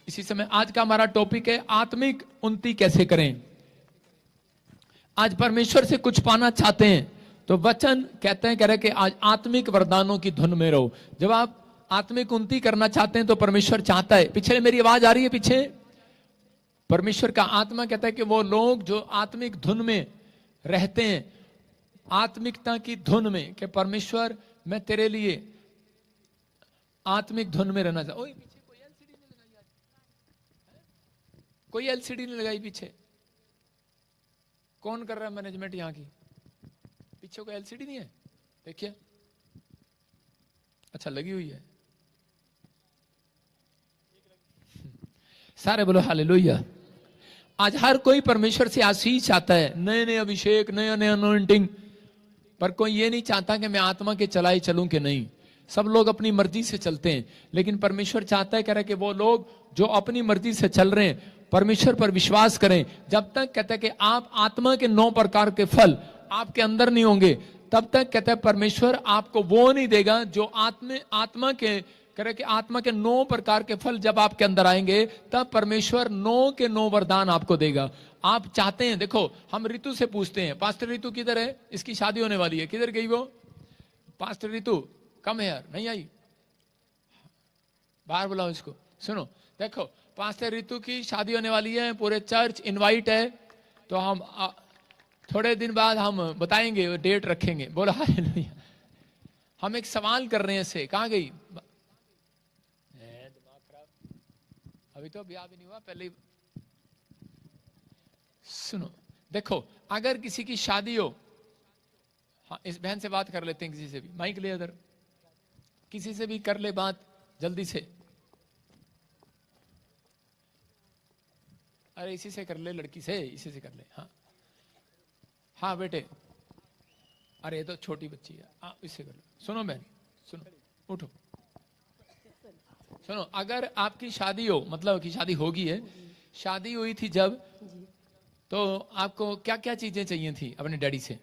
इसी समय आज का हमारा टॉपिक है आत्मिक उन्नति कैसे करें। आज परमेश्वर से कुछ पाना चाहते हैं तो वचन कहते हैं, कह रहे कि आज आत्मिक वरदानों की धुन में रहो। जब आप आत्मिक उन्नति करना चाहते हैं तो परमेश्वर चाहता है, पीछे मेरी आवाज आ रही है पीछे, परमेश्वर का आत्मा कहता है कि वो लोग जो आत्मिक धुन में रहते हैं, आत्मिकता की धुन में, कि परमेश्वर मैं तेरे लिए आत्मिक धुन में रहना चाहता। ओए पीछे कोई एलसीडी नहीं लगाई आज, कोई एलसीडी नहीं लगाई पीछे, कौन कर रहा है मैनेजमेंट यहाँ की? पीछे कोई एलसीडी नहीं है, देखिए। अच्छा लगी हुई है, सारे बोलो हालेलुया। आज हर कोई परमेश्वर से आशीष चाहता है, नए नए अभिषेक, नए नए अनॉइंटिंग, पर कोई ये नहीं चाहता कि मैं आत्मा के चलाए चलूं कि नहीं। सब लोग अपनी मर्जी से चलते हैं, लेकिन परमेश्वर चाहता है, कह रहा है कि वो लोग जो अपनी मर्जी से चल रहे हैं परमेश्वर पर विश्वास करें। जब तक कहता है कि आप आत्मा के 9 प्रकार के फल आपके अंदर नहीं होंगे, तब तक कहता है परमेश्वर आपको वो नहीं देगा जो आत्मा के, कह रहे कि आत्मा के 9 प्रकार के फल जब आपके अंदर आएंगे तब परमेश्वर 9 के 9 वरदान आपको देगा। आप चाहते हैं, देखो हम ऋतु से पूछते हैं, पास्टर ऋतु किधर है, इसकी शादी होने वाली है, किधर गई वो? पास्टर ऋतु कम है यार, नहीं आई, बाहर बुलाओ इसको। सुनो देखो, पास्टर ऋतु की शादी होने वाली है, पूरे चर्च इनवाइट है, तो हम थोड़े दिन बाद हम बताएंगे, डेट रखेंगे। बोला हालेलुया। हम एक सवाल कर रहे हैं से, कहां गई? दिमाग खराब, अभी तो ब्याह भी नहीं हुआ, पहले ही। सुनो देखो, अगर किसी की शादी हो, हाँ इस बहन से बात कर लेते हैं, किसी से भी माइक ले उधर, किसी से भी कर ले बात जल्दी से। अरे इसी से कर ले, लड़की से, इसी से कर ले। हाँ हाँ बेटे, अरे ये तो छोटी बच्ची है, हाँ इससे कर लो। सुनो बहन, सुनो, उठो, सुनो। अगर आपकी शादी हो, मतलब की शादी होगी है, शादी हुई थी जब, तो आपको क्या क्या चीजें चाहिए थी अपने डैडी से?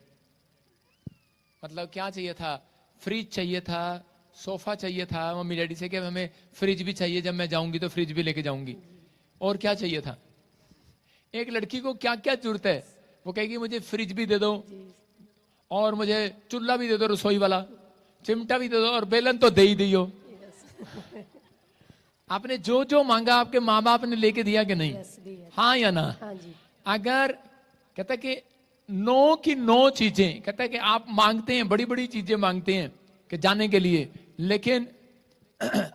मतलब क्या चाहिए था? फ्रिज चाहिए था, सोफा चाहिए था मम्मी डैडी से, कि हमें फ्रिज भी चाहिए, जब मैं जाऊंगी तो फ्रिज भी लेके जाऊंगी। और क्या चाहिए था? एक लड़की को क्या क्या जरूरत है? वो कहेगी मुझे फ्रिज भी दे दो, और मुझे चूल्हा भी दे दो, रसोई वाला चिमटा भी दे दो, और बेलन तो दे ही दियो। आपने जो जो मांगा आपके माँ बाप ने लेके दिया कि नहीं? हाँ या ना? अगर कहता है कि 9 की 9 चीजें, कहता है कि आप मांगते हैं, बड़ी बड़ी चीजें मांगते हैं कि जाने के लिए, लेकिन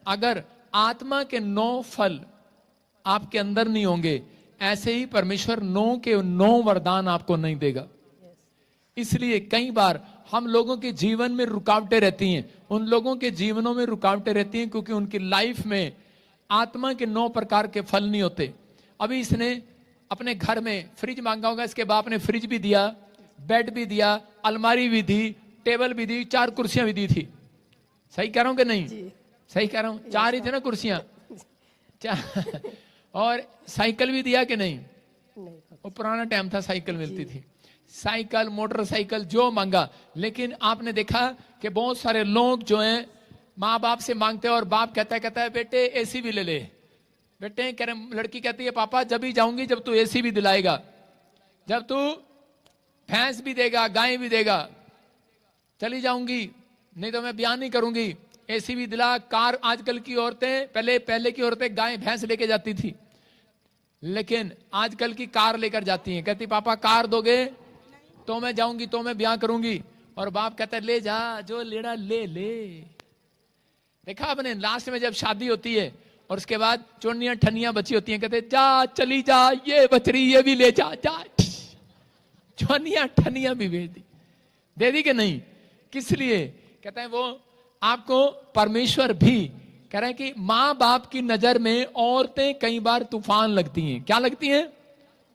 अगर आत्मा के 9 फल आपके अंदर नहीं होंगे, ऐसे ही परमेश्वर 9 के 9 वरदान आपको नहीं देगा। इसलिए कई बार हम लोगों के जीवन में रुकावटें रहती हैं, उन लोगों के जीवनों में रुकावटें रहती हैं क्योंकि उनकी लाइफ में आत्मा के 9 प्रकार के फल नहीं होते। अभी इसने अपने घर में फ्रिज मांगा होगा, इसके बाप ने फ्रिज भी दिया, बेड भी दिया, अलमारी भी दी, टेबल भी दी, 4 कुर्सियां भी दी थी। सही कह रहा हूं कि नहीं? सही कह रहा हूं, 4 ही थे ना कुर्सियां, और साइकिल भी दिया कि नहीं? वो पुराना टाइम था, साइकिल मिलती थी, साइकिल, मोटरसाइकिल, जो मांगा। लेकिन आपने देखा कि बहुत सारे लोग जो हैं माँ बाप से मांगते हैं, और बाप कहता है बेटे एसी भी ले ले। बेटे कह रहे, लड़की कहती है पापा जब ही जाऊंगी जब तू एसी भी दिलाएगा, जब तू भैंस भी देगा, गाय भी देगा, चली जाऊंगी, नहीं तो मैं ब्याह नहीं करूंगी। एसी भी दिला, कार। आजकल की औरतें, पहले की औरतें गाय भैंस लेके जाती थी, लेकिन आजकल की कार लेकर जाती हैं। कहती पापा कार दोगे तो मैं जाऊंगी, तो मैं ब्याह करूंगी। और बाप कहता है ले जा, जो लेना ले ले। देखा आपने, लास्ट में जब शादी होती है और उसके बाद चोनियां ठनियां बची होती हैं, कहते जा चली जा, ये बचरी ये भी ले जा, जा। चोनियां ठनियां भी भेज दी, दे दी कि नहीं? किस लिए? कहते हैं वो आपको परमेश्वर भी कह रहे हैं कि माँ बाप की नजर में औरतें कई बार तूफान लगती हैं। क्या लगती हैं?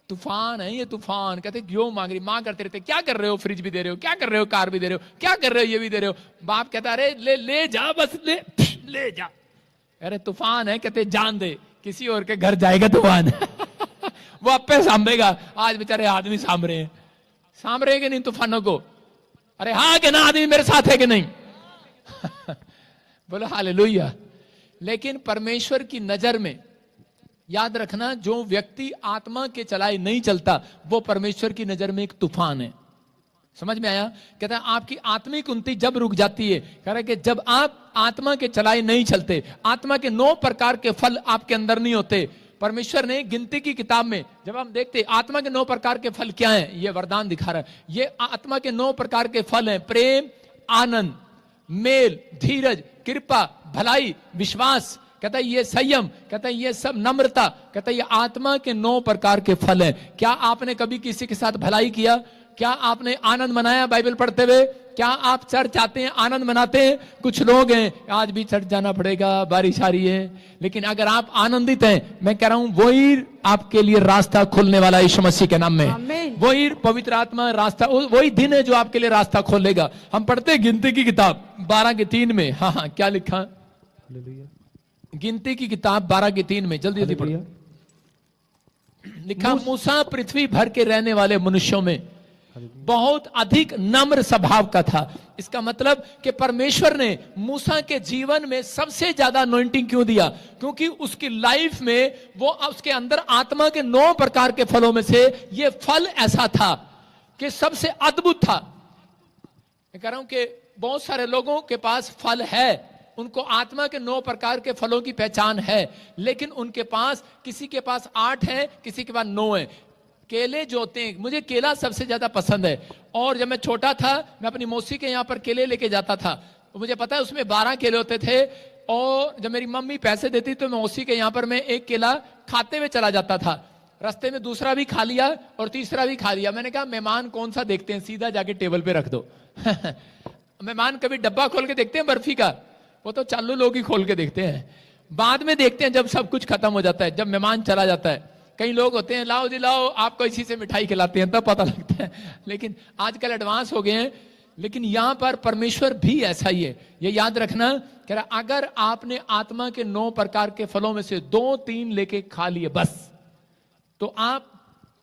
तूफान है ये, तूफान। कहते क्यों मांग रही? माँ करते रहते, क्या कर रहे हो? फ्रिज भी दे रहे हो, क्या कर रहे हो? कार भी दे रहे हो, क्या कर रहे हो? ये भी दे रहे हो। बाप कहता अरे ले जा, बस ले जा। अरे तूफान है, कहते जान दे, किसी और के घर जाएगा तूफान। वो अपे सामभेगा। आज बेचारे आदमी साम रहे हैं, साम रहे कि नहीं तूफानों को? अरे हाँ कि ना, आदमी मेरे साथ है कि नहीं? बोलो हालेलुया। लेकिन परमेश्वर की नजर में याद रखना, जो व्यक्ति आत्मा के चलाए नहीं चलता वो परमेश्वर की नजर में एक तूफान है। समझ में आया? कहता है आपकी आत्मिक उन्नति जब रुक जाती है, कह रहा है कि जब आप आत्मा के चलाए नहीं चलते, आत्मा के 9 प्रकार के फल आपके अंदर नहीं होते। परमेश्वर ने गिनती की किताब में जब हम देखते आत्मा के 9 प्रकार के फल क्या हैं, ये वरदान दिखा रहा है। ये आत्मा के 9 प्रकार के फल हैं: प्रेम, आनंद, मेल, धीरज, कृपा, भलाई, विश्वास, कहता है ये संयम, कहता है ये सब नम्रता, कहता है ये आत्मा के 9 प्रकार के फल हैं। क्या आपने कभी किसी के साथ भलाई किया? क्या आपने आनंद मनाया बाइबल पढ़ते हुए? क्या आप चर्च आते हैं, आनंद मनाते हैं? कुछ लोग हैं आज भी चर्च जाना पड़ेगा, बारिश आ रही है, लेकिन अगर आप आनंदित हैं, मैं कह रहा हूं वही आपके लिए रास्ता खोलने वाला यीशु मसीह के नाम में। वही पवित्र आत्मा रास्ता, वही दिन है जो आपके लिए रास्ता खोलेगा। हम पढ़ते हैं गिनती की किताब 12 के 3 में। हाँ, क्या लिखा? गिनती की किताब 12 के 3 में, जल्दी जल्दी पढ़िए। लिखा, मूसा पृथ्वी भर के रहने वाले मनुष्यों में बहुत अधिक नम्र स्वभाव का था। इसका मतलब कि परमेश्वर ने मूसा के जीवन में सबसे ज्यादा अनॉइंटिंग क्यों दिया? क्योंकि उसकी लाइफ में वो उसके अंदर आत्मा के 9 प्रकार के फलों में से ये फल ऐसा था कि सबसे अद्भुत था। मैं कह रहा हूं कि बहुत सारे लोगों के पास फल है, उनको आत्मा के 9 प्रकार के फलों की पहचान है, लेकिन उनके पास, किसी के पास 8 है, किसी के पास 9 है। केले जो होते हैं, मुझे केला सबसे ज्यादा पसंद है, और जब मैं छोटा था मैं अपनी मौसी के यहाँ पर केले लेके जाता था, तो मुझे पता है उसमें 12 केले होते थे, और जब मेरी मम्मी पैसे देती तो मैं मौसी के यहाँ पर मैं एक केला खाते हुए चला जाता था। रास्ते में दूसरा भी खा लिया और तीसरा भी खा लिया। मैंने कहा मेहमान कौन सा देखते हैं, सीधा जाके टेबल पे रख दो। मेहमान कभी डब्बा खोल के देखते हैं बर्फी का? वो तो चालू लोग ही खोल के देखते हैं, बाद में देखते हैं जब सब कुछ खत्म हो जाता है, जब मेहमान चला जाता है। कई लोग होते हैं लाओ जी लाओ, आपको इसी से मिठाई खिलाते हैं, तब पता लगता है। लेकिन आजकल एडवांस हो गए हैं। लेकिन यहां पर परमेश्वर भी ऐसा ही है, ये याद रखना। कह रहा अगर आपने आत्मा के 9 प्रकार के फलों में से 2-3 लेके खा लिए बस, तो आप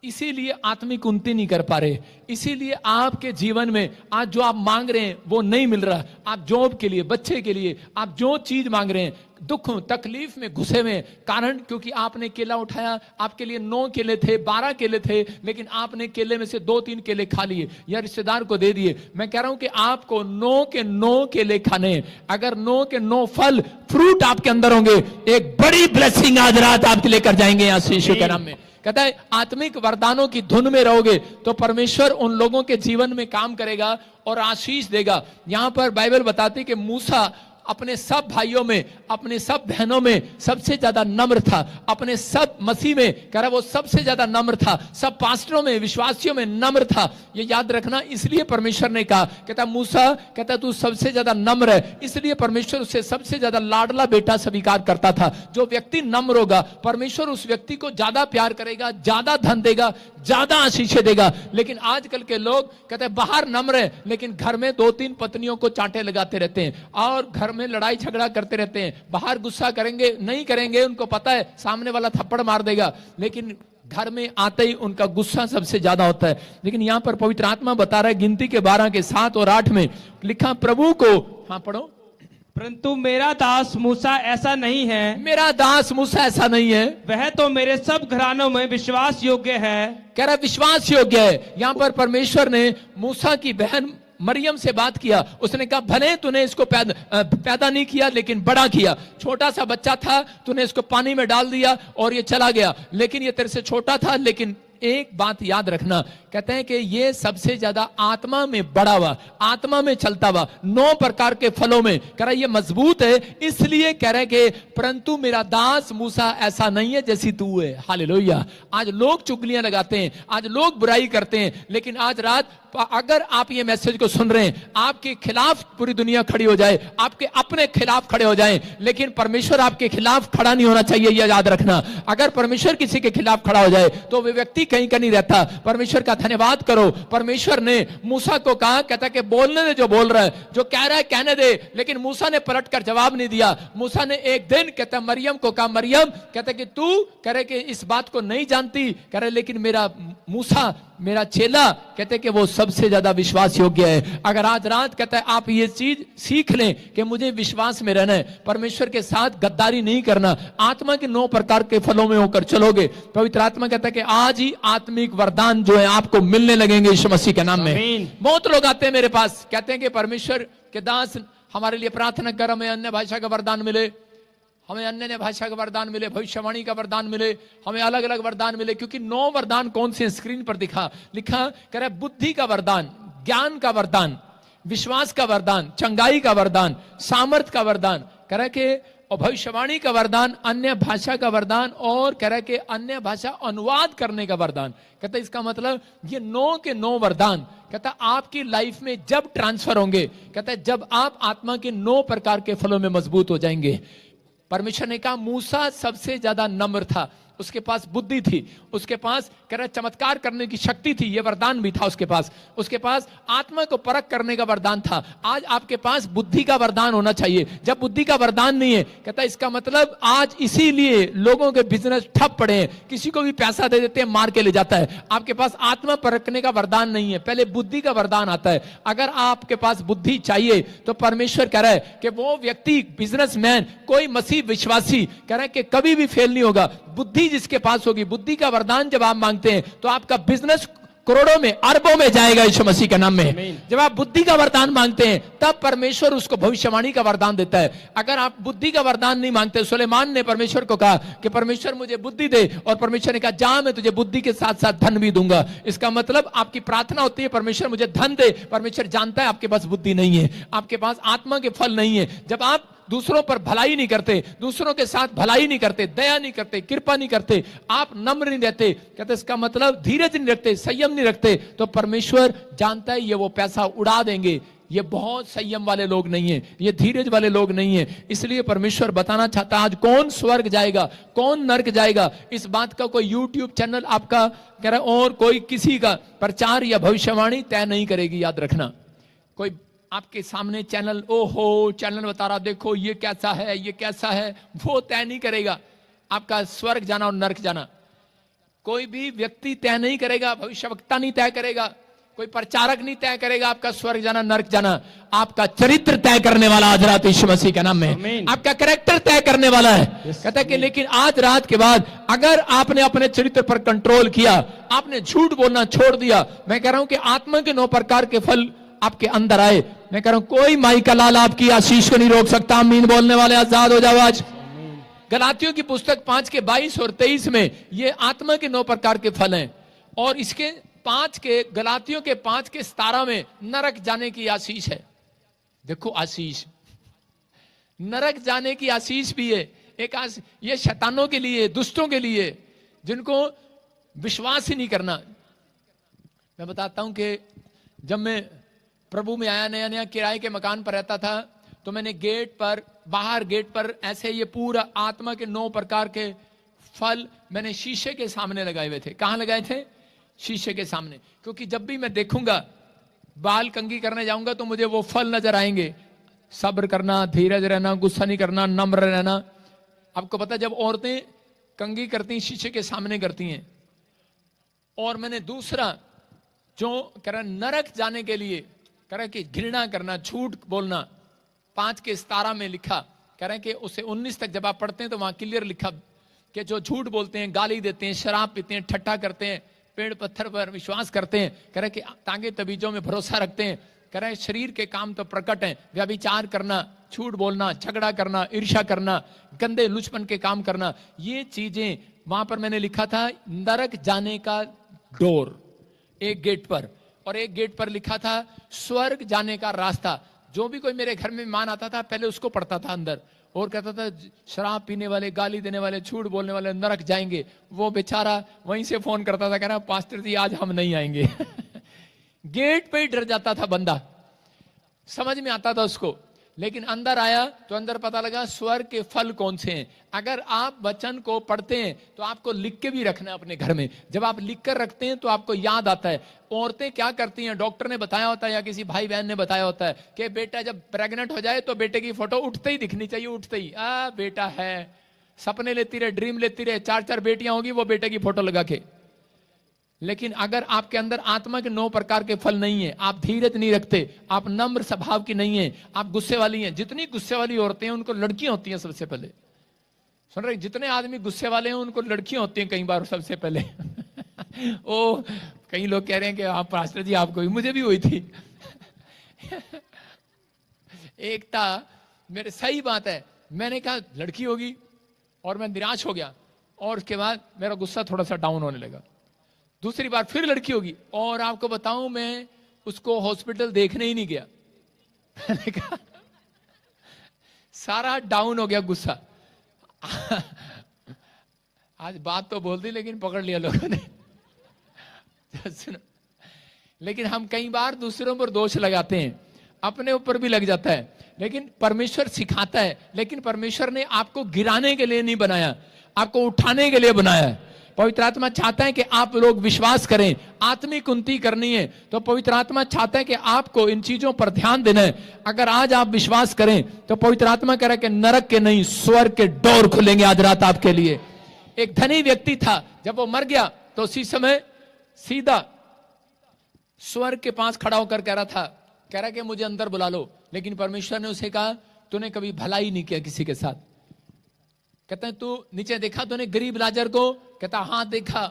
इसीलिए आत्मिक उन्नति नहीं कर पा रहे, इसीलिए आपके जीवन में आज जो आप मांग रहे हैं वो नहीं मिल रहा। आप जॉब के लिए, बच्चे के लिए, आप जो चीज मांग रहे हैं, दुख तकलीफ में घुसे हुए, कारण क्योंकि आपने केला उठाया, आपके लिए 9 केले थे, 12 केले थे, लेकिन आपने केले में से 2-3 केले खा लिए या रिश्तेदार को दे दिए। मैं कह रहा हूं कि आपको 9 के 9 केले खाने, अगर 9 के 9 फल फ्रूट आपके अंदर होंगे, एक बड़ी ब्लेसिंग आज रात आपके लेकर जाएंगे यहां यीशु के नाम में। कहता है आत्मिक वरदानों की धुन में रहोगे तो परमेश्वर उन लोगों के जीवन में काम करेगा और आशीष देगा। यहां पर बाइबल बताती कि मूसा अपने सब भाइयों में, अपने सब बहनों में सबसे ज्यादा नम्र था, अपने सब मसीह में कह रहा वो सबसे ज्यादा नम्र था, सब पास्टरों में, विश्वासियों में नम्र था। ये याद रखना, इसलिए परमेश्वर ने कहा, कहता मूसा, कहता तू सबसे ज्यादा नम्र है, इसलिए परमेश्वर उसे सबसे ज्यादा लाडला बेटा स्वीकार करता था। जो व्यक्ति नम्र होगा, परमेश्वर उस व्यक्ति को ज्यादा प्यार करेगा, ज्यादा धन देगा, ज्यादा आशीष देगा। लेकिन आजकल के लोग कहते हैं बाहर नम्र है, लेकिन घर में 2-3 पत्नियों को चांटे लगाते रहते हैं और घर में लड़ाई झगड़ा करते रहते हैं। बाहर गुस्सा करेंगे नहीं करेंगे, उनको पता है सामने वाला थप्पड़ मार देगा, लेकिन घर में आते ही उनका गुस्सा सबसे ज्यादा होता है। लेकिन यहां पर पवित्र आत्मा बता रहा है, गिनती के 12 के 7 और 8 में लिखा, प्रभु को, हाँ पढ़ो, परंतु मेरा दास मूसा ऐसा नहीं है, मेरा दास मूसा ऐसा नहीं है, वह तो मेरे सब घरानों में विश्वास योग्य है। कह रहा विश्वास योग्य है। यहां पर परमेश्वर ने मूसा की बहन मरियम से बात किया, उसने कहा भले तूने इसको पैदा नहीं किया लेकिन बड़ा किया, छोटा सा बच्चा था, तूने इसको पानी में डाल दिया और ये चला गया, लेकिन ये तेरे से छोटा था। लेकिन एक बात याद रखना, कहते हैं कि ये सबसे ज्यादा आत्मा में बड़ा हुआ, आत्मा में चलता हुआ, 9 प्रकार के फलों में, कह रहा ये मजबूत है, इसलिए कह रहे कि परंतु मेरा दास मूसा ऐसा नहीं है जैसी तू है। हालेलुया। आज लोग चुगलियां लगाते हैं, आज लोग बुराई करते हैं, लेकिन आज रात अगर आप ये मैसेज को सुन रहे हैं, आपके खिलाफ पूरी दुनिया खड़ी हो जाए, आपके अपने खिलाफ खड़े हो जाए, लेकिन परमेश्वर आपके खिलाफ खड़ा नहीं होना चाहिए, यह याद रखना। अगर परमेश्वर किसी के खिलाफ खड़ा हो जाए तो वे व्यक्ति कहीं का नहीं रहता। परमेश्वर का धन्यवाद करो, परमेश्वर ने मूसा को कहा, कहता कि बोलने दे जो बोल रहा है, जो कह रहा है कहने दे, लेकिन मूसा ने पलट कर जवाब नहीं दिया। मूसा ने एक दिन कहता मरियम को कहा, मरियम कहता कि तू कह रहे कि इस बात को नहीं जानती, कह रहे लेकिन मेरा मूसा, मेरा चेला, कहते कि वो सबसे ज्यादा विश्वास योग्य है। अगर आज रात कहता है आप ये चीज सीख लें कि मुझे विश्वास में रहना है, परमेश्वर के साथ गद्दारी नहीं करना, आत्मा के 9 प्रकार के फलों में होकर चलोगे, पवित्र आत्मा कहता है कि आज ही आत्मिक वरदान जो है आपको मिलने लगेंगे यीशु मसीह के नाम में। बहुत लोग आते हैं मेरे पास, कहते हैं कि परमेश्वर के दास हमारे लिए प्रार्थना कर, हमें अन्य भाषा का वरदान मिले, हमें अन्य भाषा का वरदान मिले, भविष्यवाणी का वरदान मिले, हमें अलग अलग वरदान मिले। क्योंकि 9 वरदान कौन से स्क्रीन पर लिखा कह रहा है, बुद्धि का वरदान, ज्ञान का वरदान, विश्वास का वरदान, चंगाई का वरदान, सामर्थ का वरदान, कह रहा है कि और भविष्यवाणी का वरदान, अन्य भाषा का वरदान, और कह रहा है कि अन्य भाषा अनुवाद करने का वरदान। कहता है इसका मतलब ये 9 के 9 वरदान कहता आपकी लाइफ में जब ट्रांसफर होंगे, कहता है जब आप आत्मा के 9 प्रकार के फलों में मजबूत हो जाएंगे। परमेश्वर ने कहा मूसा सबसे ज्यादा नम्र था, उसके पास बुद्धि थी, उसके पास कह रहा चमत्कार करने की शक्ति थी, ये वरदान भी था उसके पास आत्मा को परख करने का वरदान था। आज आपके पास बुद्धि का वरदान होना चाहिए। जब बुद्धि का वरदान नहीं है, कहता इसका मतलब आज इसीलिए लोगों के बिजनेस ठप पड़े हैं, किसी को भी पैसा दे देते हैं मार के ले जाता है। आपके पास आत्मा परखने का वरदान नहीं है, पहले बुद्धि का वरदान आता है। अगर आपके पास बुद्धि चाहिए तो परमेश्वर कह रहा है कि वो व्यक्ति बिजनेसमैन, कोई मसीह विश्वासी कह रहा है कि कभी भी फेल नहीं होगा। बुद्धि जिसके पास होगी, बुद्धि का वरदान जब आप मांगते हैं तो आपका बिजनेस करोड़ों में, अरबों में जाएगा यीशु मसीह के नाम में। जब आप बुद्धि का वरदान मांगते हैं तब परमेश्वर उसको भविष्यवाणी का वरदान देता है। अगर आप बुद्धि का वरदान नहीं मांगते, सुलेमान ने परमेश्वर को कहा कि परमेश्वर मुझे बुद्धि दे, और परमेश्वर ने कहा जा मैं तुझे बुद्धि के साथ साथ धन भी दूंगा। इसका मतलब आपकी प्रार्थना होती है परमेश्वर मुझे धन दे, परमेश्वर जानता है आपके पास बुद्धि नहीं है, आपके पास आत्मा के फल नहीं है। जब आप दूसरों पर भलाई नहीं करते, दूसरों के साथ भलाई नहीं करते, दया नहीं करते, कृपा नहीं करते, आप नम्र नहीं रहते, कहते इसका मतलब धीरज नहीं रखते, संयम नहीं रखते, तो परमेश्वर जानता है ये वो पैसा उड़ा देंगे। ये बहुत संयम वाले लोग नहीं है, ये धीरज वाले लोग नहीं है। इसलिए परमेश्वर बताना चाहता है आज कौन स्वर्ग जाएगा, कौन नरक जाएगा, इस बात का कोई यूट्यूब चैनल आपका कह रहा और कोई किसी का प्रचार या भविष्यवाणी तय नहीं करेगी। याद रखना, कोई आपके सामने चैनल चैनल बता रहा देखो ये कैसा है, ये कैसा है, वो तय नहीं करेगा आपका स्वर्ग जाना और नरक जाना। कोई भी व्यक्ति तय नहीं करेगा, भविष्यवक्ता नहीं तय करेगा, कोई प्रचारक नहीं तय करेगा आपका स्वर्ग जाना नरक जाना। आपका चरित्र तय करने वाला आज रात यीशु मसीह के नाम में, आपका कैरेक्टर तय करने वाला है। कहता है कि लेकिन आज रात के बाद अगर आपने अपने चरित्र पर कंट्रोल किया, आपने झूठ बोलना छोड़ दिया, मैं कह रहा हूं कि आत्मा के 9 प्रकार के फल आपके अंदर आए। मैं कह रहा हूं कोई माई का लाल आपकी आशीष को नहीं रोक सकता। आमीन बोलने वाले आजाद हो जाओ आज। गलातियों की पुस्तक 5 के 22 और 23 में ये आत्मा के 9 प्रकार के फल हैं, और इसके 5 के गलातियों के 5 के 17 में नरक जाने की आशीष है। देखो आशीष, नरक जाने की आशीष भी है एक ये शैतानों के लिए, दुष्टों के लिए, जिनको विश्वास ही नहीं करना। मैं बताता हूं कि जब मैं प्रभु में आया, नया नया किराए के मकान पर रहता था, तो मैंने गेट पर, बाहर गेट पर ऐसे ये पूरा आत्मा के 9 प्रकार के फल मैंने शीशे के सामने लगाए हुए थे। कहां लगाए थे? शीशे के सामने। क्योंकि जब भी मैं देखूंगा, बाल कंघी करने जाऊंगा तो मुझे वो फल नजर आएंगे। सब्र करना, धीरज रहना, गुस्सा नहीं करना, नम्र रहना। आपको पता जब औरतें कंघी करती शीशे के सामने करती हैं। और मैंने दूसरा जो कह रहा नरक जाने के लिए कह रहा कि घृणा करना, झूठ बोलना, 5 के 17 में लिखा। कह रहे हैं कि उसे 19 तक जब आप पढ़ते हैं तो वहां क्लियर लिखा कि जो झूठ बोलते हैं, गाली देते हैं, शराब पीते हैं, ठट्ठा करते हैं, पेड़ पत्थर पर विश्वास करते हैं, कह रहे कि तांगे तबीजों में भरोसा रखते हैं, कह रहे शरीर के काम तो प्रकट हैं, व्यभिचार करना, झूठ बोलना, झगड़ा करना, ईर्ष्या करना, गंदे लुचपन के काम करना, ये चीजें वहां पर मैंने लिखा था नरक जाने का डोर। एक गेट पर, और एक गेट पर लिखा था स्वर्ग जाने का रास्ता। जो भी कोई मेरे घर में मेहमान आता था पहले उसको पढ़ता था अंदर, और कहता था शराब पीने वाले, गाली देने वाले, झूठ बोलने वाले नरक जाएंगे। वो बेचारा वहीं से फोन करता था, कह रहा पास्टर जी आज हम नहीं आएंगे। गेट पे ही डर जाता था बंदा, समझ में आता था उसको। लेकिन अंदर आया तो अंदर पता लगा स्वर्ग के फल कौन से हैं। अगर आप वचन को पढ़ते हैं तो आपको लिख के भी रखना है अपने घर में। जब आप लिख कर रखते हैं तो आपको याद आता है। औरतें क्या करती हैं, डॉक्टर ने बताया होता है या किसी भाई बहन ने बताया होता है कि बेटा जब प्रेग्नेंट हो जाए तो बेटे की फोटो उठते ही दिखनी चाहिए, उठते ही बेटा है। सपने लेती रहे, ड्रीम लेती रहे, 4-4 बेटियां होगी वो बेटे की फोटो लगा के। लेकिन अगर आपके अंदर आत्मा के 9 प्रकार के फल नहीं है, आप धीरज नहीं रखते, आप नम्र स्वभाव की नहीं है, आप गुस्से वाली हैं। जितनी गुस्से वाली औरतें हैं उनको लड़कियां होती हैं सबसे पहले। सुन रहे, जितने आदमी गुस्से वाले हैं उनको लड़कियां होती हैं कई बार सबसे पहले। ओ कई लोग कह रहे हैं कि आप पास्टर जी आपको भी, मुझे भी हुई थी। एक था मेरे, सही बात है, मैंने कहा लड़की होगी और मैं निराश हो गया और उसके बाद मेरा गुस्सा थोड़ा सा डाउन होने लगा। दूसरी बार फिर लड़की होगी और आपको बताऊं मैं उसको हॉस्पिटल देखने ही नहीं गया। मैंने कहा सारा डाउन हो गया गुस्सा। आज बात तो बोल दी लेकिन पकड़ लिया लोगों ने। सुनो, लेकिन हम कई बार दूसरों पर दोष लगाते हैं, अपने ऊपर भी लग जाता है। लेकिन परमेश्वर सिखाता है, लेकिन परमेश्वर ने आपको गिराने के लिए नहीं बनाया, आपको उठाने के लिए बनाया है। पवित्र आत्मा चाहता है कि आप लोग विश्वास करें। आत्मिक उन्नति करनी है तो पवित्र आत्मा चाहता है कि आपको इन चीजों पर ध्यान देना है। अगर आज आप विश्वास करें तो पवित्र आत्मा कह रहा है कि नरक के नहीं, स्वर्ग के डोर खुलेंगे आज रात आपके लिए। एक धनी व्यक्ति था, जब वो मर गया तो उसी समय सीधा स्वर्ग के पास खड़ा होकर कह रहा कि मुझे अंदर बुला लो। लेकिन परमेश्वर ने उसे कहा तूने कभी भलाई नहीं किया किसी के साथ। कहता है तू नीचे देखा तूने गरीब लाजर को? कहता हाँ देखा।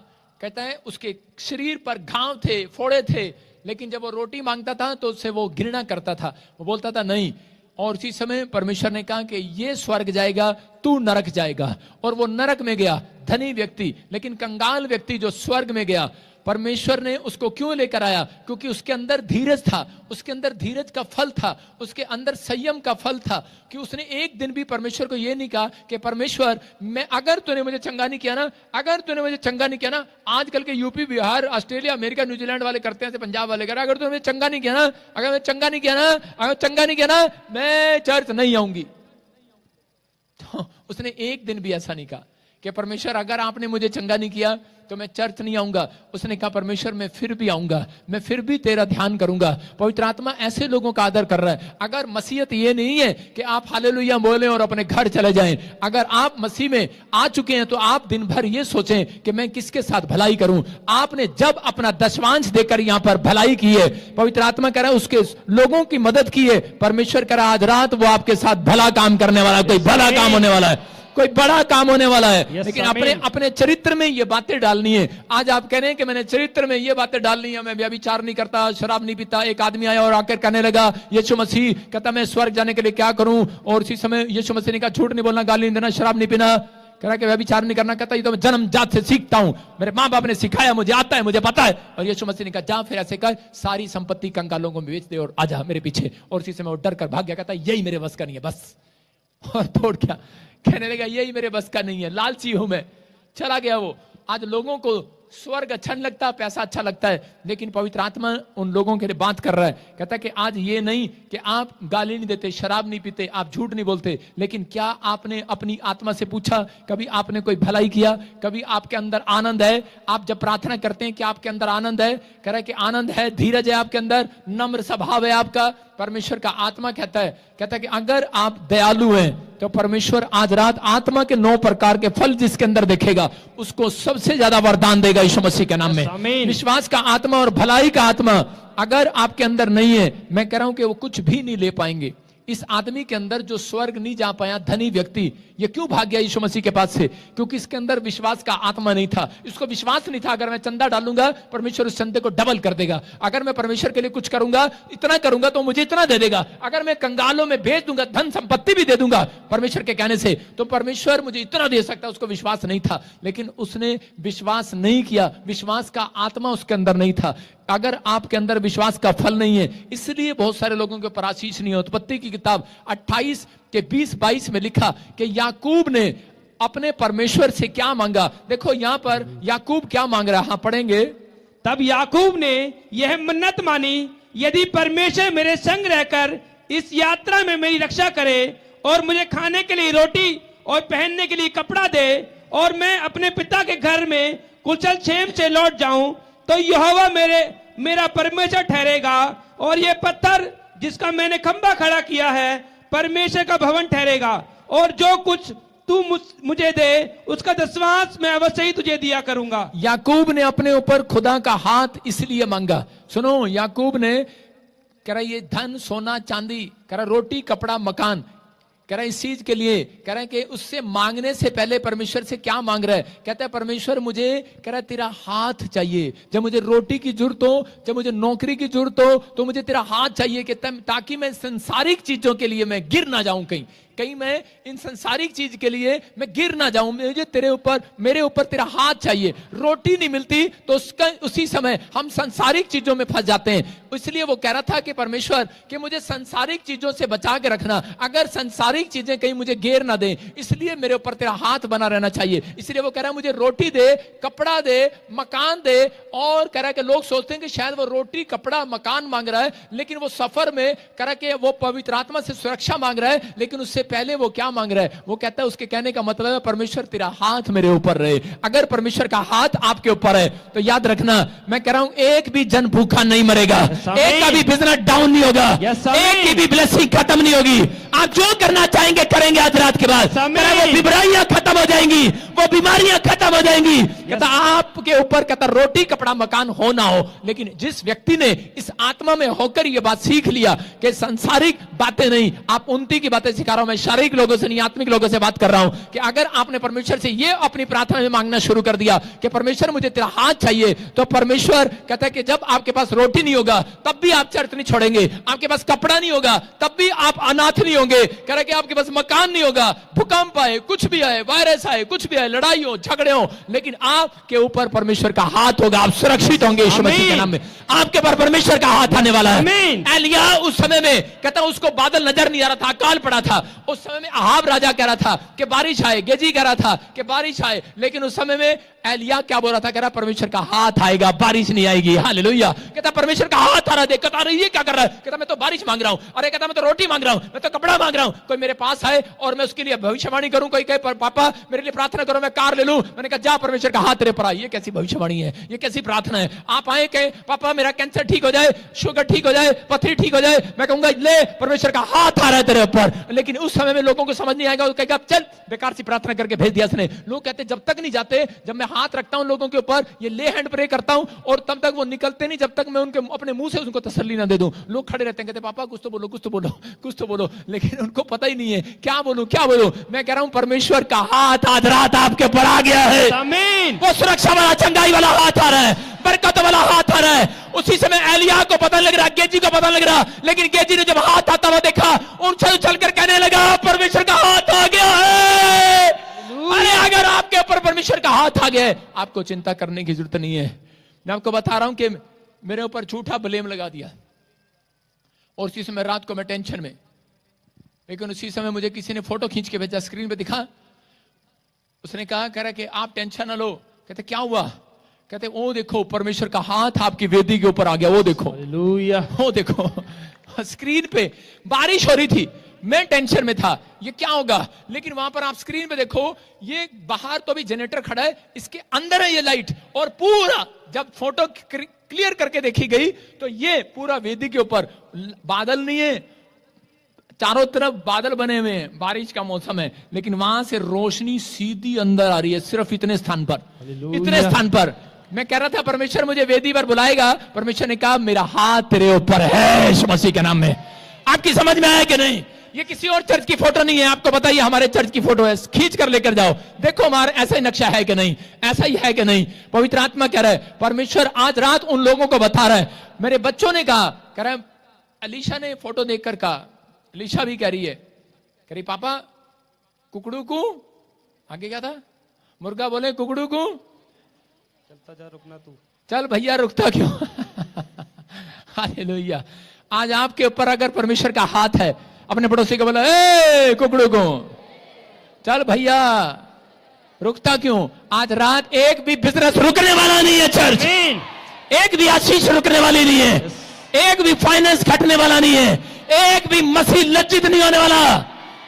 कहता है उसके शरीर पर घाव थे, फोड़े थे, लेकिन जब वो रोटी मांगता था तो उससे वो घृणा करता था, वो बोलता था नहीं। और उसी समय परमेश्वर ने कहा कि ये स्वर्ग जाएगा, तू नरक जाएगा। और वो नरक में गया, धनी व्यक्ति। लेकिन कंगाल व्यक्ति जो स्वर्ग में गया, परमेश्वर ने उसको क्यों लेकर आया? क्योंकि उसके अंदर धीरज था, उसके अंदर धीरज का फल था, उसके अंदर संयम का फल था। कि उसने एक दिन भी परमेश्वर को यह नहीं कहा कि परमेश्वर मैं, अगर तूने मुझे चंगा नहीं किया ना, अगर तूने मुझे चंगा नहीं किया ना, आजकल के UP, Bihar, Australia, America, New Zealand वाले करते हैं, पंजाब वाले कर, अगर तूने मुझे चंगा नहीं किया ना, अगर मैं चंगा नहीं किया ना, अगर चंगा नहीं किया ना, मैं चर्च नहीं आऊंगी। तो उसने एक दिन भी ऐसा नहीं कहा कि परमेश्वर अगर आपने मुझे चंगा नहीं किया तो मैं चर्च नहीं आऊंगा। उसने कहा परमेश्वर मैं फिर भी आऊंगा, मैं फिर भी तेरा ध्यान करूंगा। पवित्र आत्मा ऐसे लोगों का आदर कर रहा है। अगर मसीहत ये नहीं है कि आप हालेलुया बोलें और अपने घर चले जाएं, अगर आप मसीह में आ चुके हैं तो आप दिन भर ये सोचें कि मैं किसके साथ भलाई करूं। आपने जब अपना दशवांश देकर यहां पर भलाई की है, पवित्र आत्मा कह रहा है उसके लोगों की मदद की है, परमेश्वर कह रहा है आज रात वो आपके साथ भला काम करने वाला है, कोई भला काम होने वाला है, कोई बड़ा काम होने वाला है। लेकिन अपने चरित्र में ये बातें डालनी है। आज आप कह रहे हैं कि मैंने चरित्र में ये बातें डालनी है, मैं व्यभिचार नहीं करता, शराब नहीं पीता। एक आदमी आया और आकर कहने लगा यीशु मसीह, कहता मैं स्वर्ग जाने के लिए क्या करूं? और उसी समय यीशु मसीह ने कहा झूठ नहीं बोलना, गाली नहीं देना, शराब नहीं पीना। कह रहा कि व्यभिचार नहीं करना। कहता ये तो मैं जन्मजात से सीखता हूं, मेरे माँ बाप ने सिखाया, मुझे आता है, मुझे पता है। और यीशु मसीह ने कहा जा फिर ऐसे कर, सारी संपत्ति कंगालों को बेच दे और आजा मेरे पीछे। और उसी समय वो डर कर भाग गया। कहता यही मेरे बस का नहीं है, बस। और तोड़ क्या कहने लगा यही मेरे बस का नहीं है, लालची हूं मैं। चला गया वो। आज लोगों को स्वर्ग अच्छा नहीं लगता, पैसा अच्छा लगता है, लेकिन पवित्र आत्मा उन लोगों के लिए बात कर रहा है। कहता है कि आज ये नहीं कि आप गाली नहीं देते, शराब नहीं पीते, आप झूठ नहीं बोलते, लेकिन क्या आपने अपनी आत्मा से पूछा कभी आपने कोई भलाई किया? कभी आपके अंदर आनंद है? आप जब प्रार्थना करते हैं कि आपके अंदर आनंद है? कह रहा है कि आनंद है, धीरज है आपके अंदर, नम्र स्वभाव है आपका। परमेश्वर का आत्मा कहता है कि अगर आप दयालु हैं तो परमेश्वर आज रात आत्मा के 9 प्रकार के फल जिसके अंदर देखेगा उसको सबसे ज्यादा वरदान देगा यीशु मसीह के नाम में। विश्वास का आत्मा और भलाई का आत्मा अगर आपके अंदर नहीं है, मैं कह रहा हूं कि वो कुछ भी नहीं ले पाएंगे। इस आदमी के अंदर जो स्वर्ग नहीं जा पाया, धनी व्यक्ति, ये क्यों भाग गया यीशु मसीह के पास से? क्योंकि इसके अंदर विश्वास का आत्मा नहीं था। इसको विश्वास नहीं था अगर मैं चंदा डालूंगा परमेश्वर उस चंदे को डबल कर देगा, अगर मैं परमेश्वर के लिए कुछ करूंगा, इतना करूंगा तो मुझे इतना दे देगा, अगर मैं कंगालों में भेज दूंगा, धन संपत्ति भी दे दूंगा परमेश्वर के कहने से, तो परमेश्वर मुझे इतना दे सकता। उसको विश्वास नहीं था, लेकिन उसने विश्वास नहीं किया, विश्वास का आत्मा उसके अंदर नहीं था। अगर आपके अंदर विश्वास का फल नहीं है, इसलिए बहुत सारे लोगों के ऊपर आशीष नहीं है। उत्पत्ति की किताब 28 के 20-22 में लिखा कि याकूब ने अपने परमेश्वर से क्या मांगा। देखो यहां पर याकूब क्या मांग रहा है, हाँ पढ़ेंगे। तब याकूब ने यह मन्नत मानी, यदि परमेश्वर मेरे संग रहकर इस यात्रा में मेरी रक्षा करे और मुझे खाने के लिए रोटी और पहनने के लिए कपड़ा दे और मैं अपने पिता के घर में कुशल क्षेम से लौट जाऊं, तो यहोवा मेरा परमेश्वर ठहरेगा और ये पत्थर जिसका मैंने खंबा खड़ा किया है परमेश्वर का भवन ठहरेगा। और जो कुछ तू मुझे दे, उसका दसवांश मैं अवश्य ही तुझे दिया करूंगा। याकूब ने अपने ऊपर खुदा का हाथ इसलिए मांगा। सुनो, याकूब ने कह रहा ये धन सोना चांदी, कह रहा रोटी कपड़ा मकान, कह रहा इस चीज के लिए, कह रहा है कि उससे मांगने से पहले परमेश्वर से क्या मांग रहा है? कहता है परमेश्वर मुझे, कह रहा है तेरा हाथ चाहिए। जब मुझे रोटी की जरूरत हो, जब मुझे नौकरी की जरूरत हो, तो मुझे तेरा हाथ चाहिए कि ताकि मैं संसारिक चीजों के लिए मैं गिर ना जाऊं, कहीं मैं इन संसारिक चीज के लिए मैं गिर ना जाऊं। मुझे तेरे ऊपर, मेरे ऊपर तेरा हाथ चाहिए। रोटी नहीं मिलती तो उसी समय हम संसारिक चीजों में फंस जाते हैं। इसलिए वो कह रहा था कि परमेश्वर कि मुझे संसारिक चीजों से बचा के रखना, अगर संसारिक चीजें कहीं मुझे घेर ना दें, इसलिए मेरे ऊपर तेरा हाथ बना रहना चाहिए। इसलिए वो कह रहा है मुझे रोटी दे, कपड़ा दे, मकान दे। और कह रहा है कि लोग सोचते हैं कि शायद वो रोटी कपड़ा मकान मांग रहा है, लेकिन वो सफर में कह रहा है कि वो पवित्र आत्मा से सुरक्षा मांग रहा है, लेकिन उससे पहले वो क्या मांग रहा है? वो कहता है, उसके कहने का मतलब है परमेश्वर तेरा हाथ मेरे ऊपर रहे। अगर परमेश्वर का हाथ आपके ऊपर है तो याद रखना, मैं कह रहा हूं एक भी जन भूखा नहीं मरेगा, एक का भी बिजनेस डाउन नहीं होगा, एक की भी ब्लेसिंग खत्म नहीं होगी। आप जो करना चाहेंगे करेंगे आज रात के बाद। वो बीमारियां खत्म हो जाएंगी, वो बीमारियां खत्म हो जाएंगी। कहता आपके ऊपर, कहता रोटी कपड़ा मकान हो ना हो, लेकिन जिस व्यक्ति ने इस आत्मा में होकर ये बात सीख लिया कि संसारिक बातें नहीं, आप उन्नति की बातें सिखा रहा हूं, मैं शारीरिक लोगों से नहीं आत्मिक लोगों से बात कर रहा हूं, कि अगर आपने परमेश्वर से ये अपनी प्रार्थना में मांगना शुरू कर दिया कि परमेश्वर मुझे तेरा हाथ चाहिए, तो परमेश्वर कहता है कि जब आपके पास रोटी नहीं होगा तब भी आप चर्च नहीं छोड़ेंगे, आपके पास कपड़ा नहीं होगा तब भी आप अनाथ नहीं होंगे, कह रहा कि आपके पास मकान नहीं होगा, भूकंप आए, कुछ भी आए, वायरस आए, कुछ भी आए, लड़ाई हो, झगड़े हो, लेकिन आपके ऊपर परमेश्वर का हाथ होगा, आप सुरक्षित होंगे यीशु मसीह के नाम में। आपके ऊपर परमेश्वर का हाथ आने वाला है। एलिया उस समय में कहता उसको बादल नजर नहीं आ रहा था, अकाल पड़ा था। उस समय में अहाब राजा कह रहा था कि बारिश आए, गेजी कह रहा था कि बारिश आए, लेकिन उस समय में एलिया क्या बोल रहा था? कह रहा परमेश्वर का हाथ आएगा, बारिश नहीं आएगी। हालेलुया। कहता परमेश्वर का हाथ आ रहा है। कहता ये क्या कर रहा है? कहता मैं तो बारिश मांग रहा हूं। अरे कहता मैं तो रोटी मांग रहा हूं, मैं तो कपड़ा मांग रहा हूं। कोई मेरे पास आए और मैं उसके लिए भविष्यवाणी करूं, कोई कहे पापा मेरे लिए प्रार्थना करो, मैं कार ले लूं। मैंने कहा जा परमेश्वर का हाथ तेरे पर आए। ये कैसी भविष्यवाणी है? ये कैसी प्रार्थना है? आप आए कहे पापा मेरा कैंसर ठीक हो जाए, शुगर ठीक हो जाए, पथरी ठीक हो जाए, मैं कहूंगा ले परमेश्वर का हाथ आ रहा है तेरे ऊपर। लेकिन उस समय में लोगों को समझ नहीं आएगा, वो कहेगा चल बेकार सी प्रार्थना करके भेज दिया इसने। लोग कहते जब तक नहीं जाते, जब मैं हाथ रखता हूं लोगों के ऊपर, ये ले हैंड प्रे करता हूं, और तब तक वो निकलते नहीं जब तक मैं उनके अपने मुंह से उनको तसल्ली ना दे दूं। लोग खड़े रहते हैं, कहते पापा कुछ तो बोलो, कुछ तो बोलो, कुछ तो बोलो, लेकिन उनको पता ही नहीं है क्या बोलूं, क्या बोलूं। मैं कह रहा हूं परमेश्वर का हाथ आज रात आपके ऊपर आ गया है। आमीन। वो सुरक्षा वाला, चंगाई वाला हाथ आ रहा है, बरकत वाला हाथ आ रहा है। उसी समय एलिया को पता लग रहा, गेजी को पता लग रहा, लेकिन गेजी ने जब हाथ आता हुआ देखा, उनसे उछलकर कहने लगा परमेश्वर का हाथ आ गया है। अरे अगर आपके ऊपर परमेश्वर का हाथ आ गया है, आपको चिंता करने की जरूरत नहीं है। मैं आपको बता रहा हूं कि मेरे ऊपर झूठा ब्लेम लगा दिया, और उसी समय रात को मैं टेंशन में, लेकिन उसी समय मुझे किसी ने फोटो खींच के भेजा, स्क्रीन पे दिखा। उसने कहा, कह रहा कि आप टेंशन ना लो। कहते क्या हुआ? कहते ओ देखो परमेश्वर का हाथ आपकी वेदी के ऊपर आ गया, वो देखो। हालेलुया। वो देखो स्क्रीन पे बारिश हो रही थी, मैं टेंशन में था ये क्या होगा, लेकिन वहां पर आप स्क्रीन पे देखो, ये बाहर तो अभी जनरेटर खड़ा है, इसके अंदर है ये लाइट, और पूरा जब फोटो क्लियर करके देखी गई तो ये पूरा वेदी के ऊपर बादल नहीं है, चारों तरफ बादल बने हुए हैं, बारिश का मौसम है, लेकिन वहां से रोशनी सीधी अंदर आ रही है, सिर्फ इतने स्थान पर, इतने स्थान पर। मैं कह रहा था परमेश्वर मुझे वेदी पर बुलाएगा, परमेश्वर ने कहा मेरा हाथ तेरे ऊपर है यीशु मसीह के नाम में। आपकी समझ में आया कि नहीं? ये किसी और चर्च की फोटो नहीं है, आपको बताइए हमारे चर्च की फोटो है, खींच कर लेकर जाओ, देखो हमारा ऐसा ही नक्शा है कि नहीं, ऐसा ही है कि नहीं। पवित्र आत्मा कह रहा है, परमेश्वर आज रात उन लोगों को बता रहा है। मेरे बच्चों ने कहा, कह रहा है अलीशा ने फोटो देखकर कहा, अलीशा भी कह रही है, कह रही पापा कुकड़ू को, आगे क्या था, मुर्गा बोले कुकड़ू को चलता जा, रुकना तू, चल भैया रुकता क्यों। हालेलुया। आज आपके ऊपर अगर परमेश्वर का हाथ है, अपने पड़ोसी को बोला ए कुकड़ू को, चल भैया रुकता क्यों। आज रात एक भी बिजनेस रुकने वाला नहीं है चर्च, एक भी आशीष रुकने वाली नहीं है, एक भी फाइनेंस घटने वाला नहीं है, एक भी मसीह लज्जित नहीं होने वाला।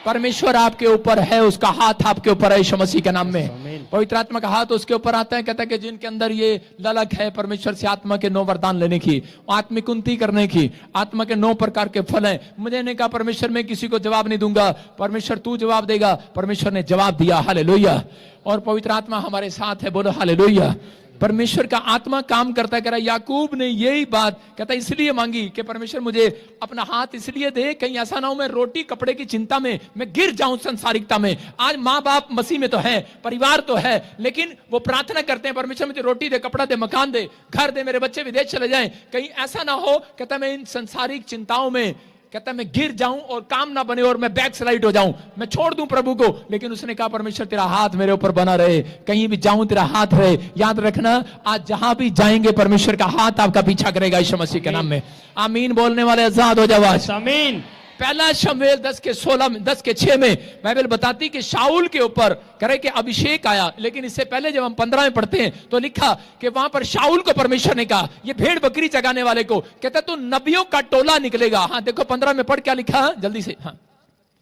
परमेश्वर आपके ऊपर है, उसका हाथ आपके ऊपर है यीशु मसीह के नाम में। आमीन। पवित्र आत्मा का हाथ उसके ऊपर आता है, कहता है कि जिनके अंदर ये ललक है परमेश्वर से आत्मा के 9 वरदान लेने की, आत्मिक उन्नति करने की, आत्मा के 9 प्रकार के फल हैं। मुझे ने कहा परमेश्वर मैं किसी को जवाब नहीं दूंगा, परमेश्वर तू जवाब देगा। परमेश्वर ने जवाब दिया, हालेलुया। और पवित्र आत्मा हमारे साथ है, बोलो हालेलुया। परमेश्वर का आत्मा काम करता है। कह रहा याकूब ने यही बात कहता इसलिए मांगी कि परमेश्वर मुझे अपना हाथ इसलिए दे, कहीं ऐसा ना हो मैं रोटी कपड़े की चिंता में मैं गिर जाऊं संसारिकता में। आज माँ बाप मसीह में तो है, परिवार तो है, लेकिन वो प्रार्थना करते हैं परमेश्वर मुझे रोटी दे, कपड़ा दे, मकान दे, घर दे, मेरे बच्चे विदेश चले जाएं। कहीं ऐसा ना हो कहता मैं इन संसारिक चिंताओं में कहता मैं गिर जाऊं और काम ना बने और मैं बैक स्लाइड हो जाऊं, मैं छोड़ दूं प्रभु को। लेकिन उसने कहा परमेश्वर तेरा हाथ मेरे ऊपर बना रहे, कहीं भी जाऊं तेरा हाथ रहे। याद रखना आज जहां भी जाएंगे परमेश्वर का हाथ आपका पीछा करेगा यीशु मसीह के नाम में। आमीन बोलने वाले आजाद हो जाओ आज। आमीन। पहला शमूएल 10:6 में बाइबल बताती कि शाऊल के ऊपर करे कि अभिषेक आया। लेकिन इससे पहले जब हम 15 में पढ़ते हैं तो लिखा कि वहां पर शाऊल को परमेश्वर ने कहा, ये भेड़ बकरी चगाने वाले को कहता तो नबियों का टोला निकलेगा। हाँ देखो 15 में पढ़ क्या लिखा जल्दी से। हाँ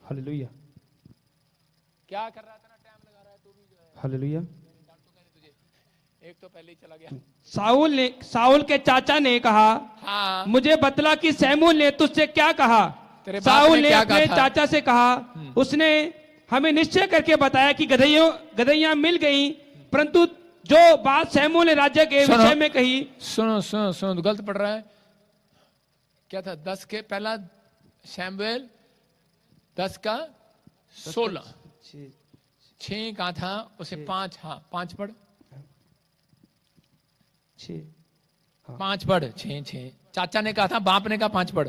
हालेलुया। क्या कर रहा था ना, टाइम लगा रहा है तू भी जो है। हालेलुया। एक तो पहले ही चला गया। साउल के चाचा ने कहा, हाँ मुझे बतला कि शमूएल ने तुझसे क्या कहा। तेरे बाप साउल ने ने क्या अपने कहा था? चाचा से कहा, उसने हमें निश्चय करके बताया कि गदहियां मिल गई, परंतु जो बात शमूएल ने राज्य के सुनो। विषय में कही। सुनो सुनो सुनो गलत पढ़ रहा है। क्या था 10 के पहला शमूएल 10 का 16 6 का था उसे 5। हाँ 5 पढ़, 5 पढ़। 6 चाचा ने कहा था, बाप ने कहा 5 पढ़।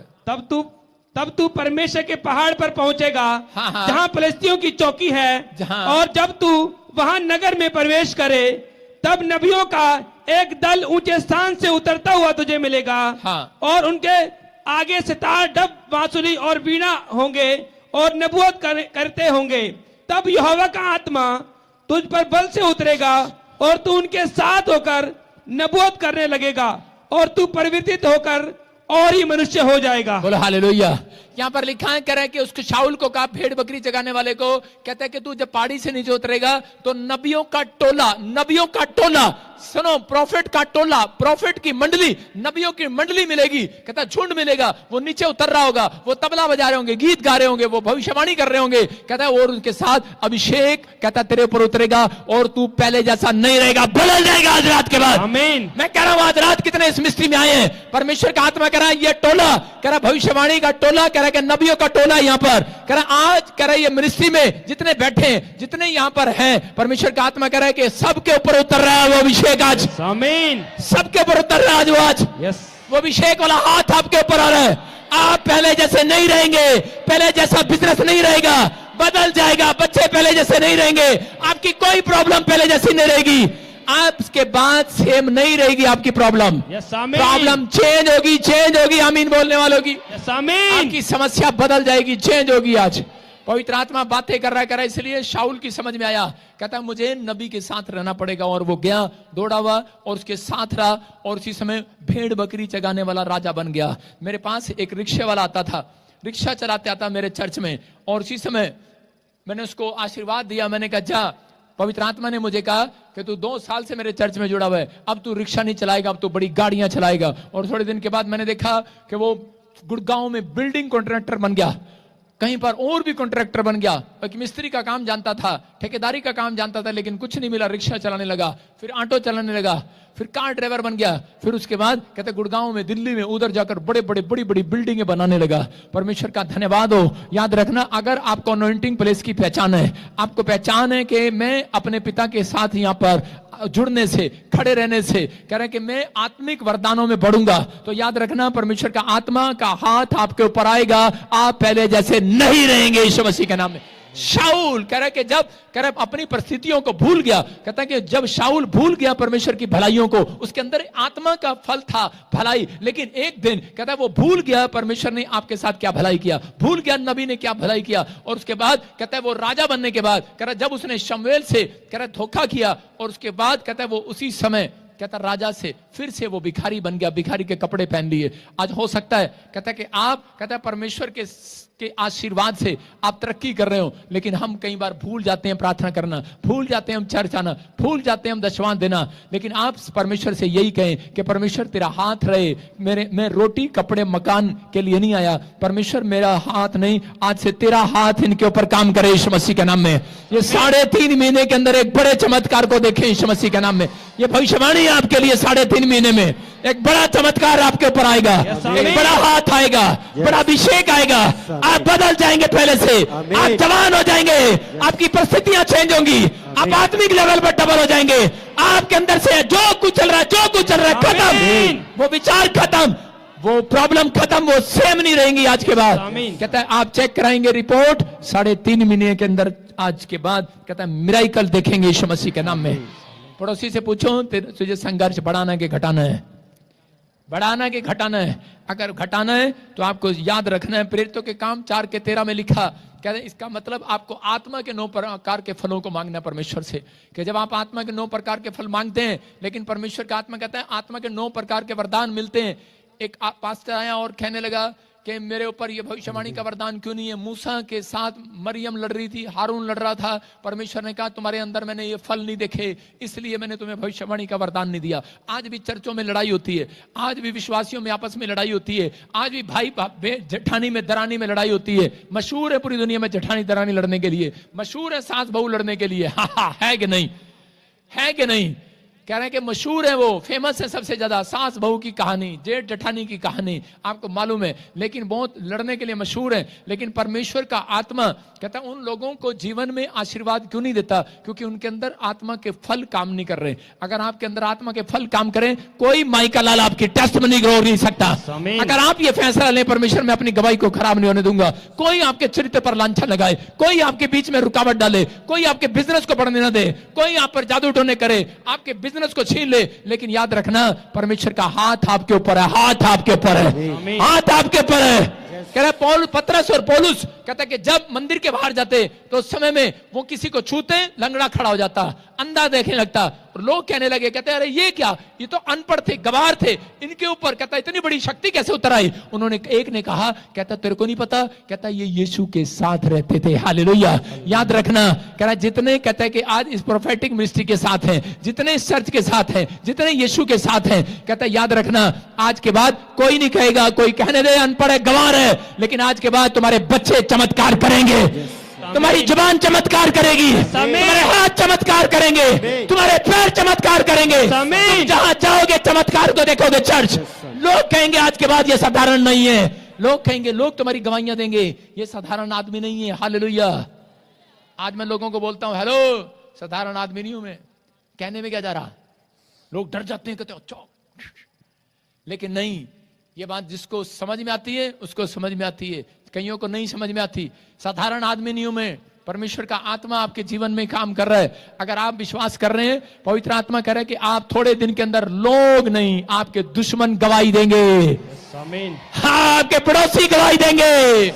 तब तू परमेश्वर के पहाड़ पर पहुंचेगा, हाँ, हाँ। जहां फलिस्तियों की चौकी है, जहां- और जब तू वहां नगर में प्रवेश करे तब नबियों का एक दल ऊंचे स्थान से उतरता हुआ तुझे मिलेगा। हाँ। और उनके आगे सितार, डब, बांसुरी और वीणा होंगे और नबूवत करते होंगे। तब यहोवा का आत्मा तुझ पर बल से उतरेगा और तू उनके साथ होकर नबूवत करने लगेगा और तू परिवर्तित होकर और ही मनुष्य हो जाएगा। बोलो हालेलुया। यहाँ पर लिखा है कह रहा है कि उसके शाऊल को कहा, भेड़ बकरी जगाने वाले को, कहता है कि तू जब पहाड़ी से नीचे उतरेगा तो नबियों का टोला सुनो, प्रॉफिट का टोला, प्रॉफिट की मंडली, नबियों की मंडली मिलेगी। कहता झुंड मिलेगा, वो नीचे उतर रहा होगा, वो तबला बजा रहे होंगे, गीत गा रहे होंगे, वो भविष्यवाणी कर रहे होंगे। कहता है और उनके साथ अभिषेक कहता तेरे ऊपर उतरेगा और तू पहले जैसा नहीं रहेगा, बदल जाएगा आज रात के बाद। आमीन। मैं कह रहा हूं आज रात कितने इस मिस्ट्री में आए हैं, परमेश्वर का आत्मा कह रहा है ये टोला, कह रहा भविष्यवाणी का टोला, कह रहा है नबियों का टोला यहाँ पर, कह रहा आज कह रहा है ये मिनिस्ट्री में जितने बैठे हैं, जितने यहाँ पर हैं, परमेश्वर का आत्मा कह रहा है कि सबके ऊपर उतर रहा है वो अभिषेक आज। आमीन। सबके ऊपर उतर रहा है आज यस। वो अभिषेक वाला हाथ आपके ऊपर आ रहा है। आप पहले जैसे नहीं रहेंगे, पहले जैसा बिजनेस नहीं रहेगा, बदल जाएगा। बच्चे पहले जैसे नहीं रहेंगे, आपकी कोई प्रॉब्लम पहले जैसी नहीं रहेगी। आपके बाद सेम नहीं रहेगी आपकी प्रॉब्लम। यस आमीन। प्रॉब्लम चेंज होगी। आमीन बोलने वालों की। यस आमीन। आपकी समस्या बदल जाएगी, चेंज होगी। आज पवित्र आत्मा बातें कर रहा है। इसलिए शाऊल की समझ में आया, कहता मुझे नबी के साथ रहना पड़ेगा। और वो गया, दौड़ा हुआ और उसके साथ रहा और उसी समय भेड़ बकरी चगाने वाला राजा बन गया। मेरे पास एक रिक्शे वाला आता था, रिक्शा चलाते आता मेरे चर्च में, और उसी समय मैंने उसको आशीर्वाद दिया। मैंने कहा जा, पवित्र आत्मा ने मुझे कहा कि तू 2 साल से मेरे चर्च में जुड़ा हुआ है, अब तू रिक्शा नहीं चलाएगा, अब तू बड़ी गाड़ियां चलाएगा। और थोड़े दिन के बाद मैंने देखा कि वो गुड़गांव में बिल्डिंग कॉन्ट्रैक्टर बन गया, कहीं पर और भी कॉन्ट्रैक्टर बन गया। एक मिस्त्री का काम जानता था, ठेकेदारी का काम जानता था, लेकिन कुछ नहीं मिला। रिक्शा चलाने लगा, फिर ऑटो चलाने लगा, फिर कार ड्राइवर बन गया। फिर उसके बाद कहते गुड़गांव में, दिल्ली में, उधर जाकर बड़ी बड़ी बिल्डिंगें बनाने लगा। परमेश्वर का धन्यवाद हो। याद रखना, अगर आपको अनॉइंटिंग प्लेस की पहचान है, आपको पहचान है कि मैं अपने पिता के साथ यहाँ पर जुड़ने से, खड़े रहने से, कह रहे कि मैं आत्मिक वरदानों में बढ़ूंगा, तो याद रखना परमेश्वर का आत्मा का हाथ आपके ऊपर आएगा। आप पहले जैसे नहीं रहेंगे यीशु मसीह के नाम में। शाऊल कह रहा है कि जब कह रहा अपनी परिस्थितियों को भूल गया, कहता है कि जब शाऊल भूल गया परमेश्वर की भलाइयों को, उसके अंदर आत्मा का फल था भलाई, लेकिन एक दिन कहता है वो भूल गया परमेश्वर ने आपके साथ क्या भलाई किया, भूल गया नबी ने क्या भलाई किया। और उसके बाद कहता है वो राजा बनने के बाद, कह रहा जब उसने शमूएल से कह रहा धोखा किया, और उसके बाद कहता है वो उसी समय कहता राजा से फिर से वो भिखारी बन गया, भिखारी के कपड़े पहन लिए। आज हो सकता है कहता है कि आप कहता है परमेश्वर के के आशीर्वाद से आप तरक्की कर रहे हो, लेकिन हम कई बार भूल जाते हैं प्रार्थना करना, भूल जाते हैं हम चर्च आना, भूल जाते हैं हम दशवां देना। लेकिन आप परमेश्वर से यही कहें कि परमेश्वर तेरा हाथ रहे, मैं रोटी कपड़े मकान के लिए नहीं आया, परमेश्वर मेरा हाथ नहीं, आज से तेरा हाथ इनके ऊपर काम करे यीशु मसीह के नाम में। ये 3.5 महीने के अंदर एक बड़े चमत्कार को देखें यीशु मसीह के नाम में। ये भविष्यवाणी है आपके लिए, 3.5 महीने में एक बड़ा चमत्कार आपके ऊपर आएगा, एक बड़ा हाथ आएगा, बड़ा अभिषेक आएगा, आप बदल जाएंगे, पहले से आप जवान हो जाएंगे, आपकी परिस्थितियां चेंज होंगी, आप आत्मिक लेवल पर डबल हो जाएंगे। आपके अंदर से जो कुछ चल रहा है खत्म, वो विचार खत्म, वो प्रॉब्लम खत्म, वो सेम नहीं रहेंगी आज के बाद। कहता है आप चेक कराएंगे रिपोर्ट 3.5 महीने के अंदर, आज के बाद कहता है मिराकल देखेंगे यीशु मसीह के नाम में। पड़ोसी से पूछो तुझे संघर्ष बढ़ाना के घटाना है, बढ़ाना के घटाना है। अगर घटाना है तो आपको याद रखना है, प्रेरितों के काम 4:13 में लिखा, कहते हैं इसका मतलब आपको आत्मा के 9 प्रकार के फलों को मांगना है परमेश्वर से। कि जब आप आत्मा के 9 प्रकार के फल मांगते हैं, लेकिन परमेश्वर का आत्मा कहता है आत्मा के 9 प्रकार के वरदान मिलते हैं। एक पास्टर आया और कहने लगा कि मेरे ऊपर ये भविष्यवाणी का वरदान क्यों नहीं है। मूसा के साथ मरियम लड़ रही थी, हारून लड़ रहा था, परमेश्वर ने कहा तुम्हारे अंदर मैंने ये फल नहीं देखे, इसलिए मैंने तुम्हें भविष्यवाणी का वरदान नहीं दिया। आज भी चर्चों में लड़ाई होती है, आज भी विश्वासियों में आपस में लड़ाई होती है, आज भी भाई जेठानी में दरानी में लड़ाई होती है। मशहूर है पूरी दुनिया में जेठानी दरानी लड़ने के लिए, मशहूर है सास बहू लड़ने के लिए। है कि नहीं, है कि नहीं? कह रहे हैं कि मशहूर है, वो फेमस है सबसे ज्यादा, सास बहू की कहानी, जेठ जेठानी की कहानी, आपको मालूम है, लेकिन बहुत लड़ने के लिए मशहूर है। लेकिन परमेश्वर का आत्मा कहता है उन लोगों को जीवन में आशीर्वाद क्यों नहीं देता, क्योंकि उनके अंदर आत्मा के फल काम नहीं कर रहे। अगर आपके अंदर आत्मा के फल काम करें, कोई माई का लाल आपकी टेस्टमनी ग्रो नहीं सकता। अगर आप ये फैसला लें परमेश्वर मैं अपनी गवाही को खराब नहीं होने दूंगा, कोई आपके चरित्र पर लांछन लगाए, कोई आपके बीच में रुकावट डाले, कोई आपके बिजनेस को बढ़ने न दे, कोई आप पर जादू टोने करे, आपके बिजनेस को छीन ले, लेकिन याद रखना परमेश्वर का हाथ आपके ऊपर है, हाथ आपके ऊपर है, हाथ आपके ऊपर है। कह रहा पौलुस, पतरस और पौलुस कहता है कि जब मंदिर के बाहर जाते तो उस समय में वो किसी को छूते लंगड़ा खड़ा हो जाता, अंधा देखने लगता, और लोग कहने लगे, कहते अरे ये क्या, ये तो अनपढ़ थे, गवार थे, इनके ऊपर कहता इतनी बड़ी शक्ति कैसे उतर आई। उन्होंने एक ने कहा, कहता तेरे को नहीं पता, कहता ये यीशु के साथ रहते थे। हालेलुया। याद रखना, कह रहा जितने कहता है कि आज इस प्रोफेटिक मिनिस्ट्री के साथ हैं, जितने इस चर्च के साथ हैं, जितने यीशु के साथ हैं, कहता याद रखना आज के बाद कोई नहीं कहेगा, कोई कहने दे अनपढ़ है, गवार है, लेकिन आज के बाद तुम्हारे बच्चे चमत्कार करेंगे, तुम्हारी जुबान चमत्कार करेगी, तुम्हारे हाथ चमत्कार करेंगे, तुम्हारे पैर चमत्कार करेंगे, तुम जहां जाओगे चमत्कार को देखोगे। चर्च लोग कहेंगे आज के बाद ये साधारण नहीं है, लोग कहेंगे, लोग तुम्हारी गवाहियां देंगे, ये साधारण आदमी नहीं है। हालेलुया। आज मैं लोगों को बोलता हूं हेलो साधारण आदमी नहीं हूं मैं, कहने में क्या जा रहा, लोग डर जाते हैं, कहते अच्छा, लेकिन नहीं, ये बात जिसको समझ में आती है उसको समझ में आती है, कईयों को नहीं समझ में आती। साधारण आदमी नहीं हूं मैं, परमेश्वर का आत्मा आपके जीवन में काम कर रहा है। अगर आप विश्वास कर रहे हैं, पवित्र आत्मा कह रहा है कि आप थोड़े दिन के अंदर लोग नहीं, आपके दुश्मन गवाही देंगे, हाँ आपके पड़ोसी गवाही देंगे,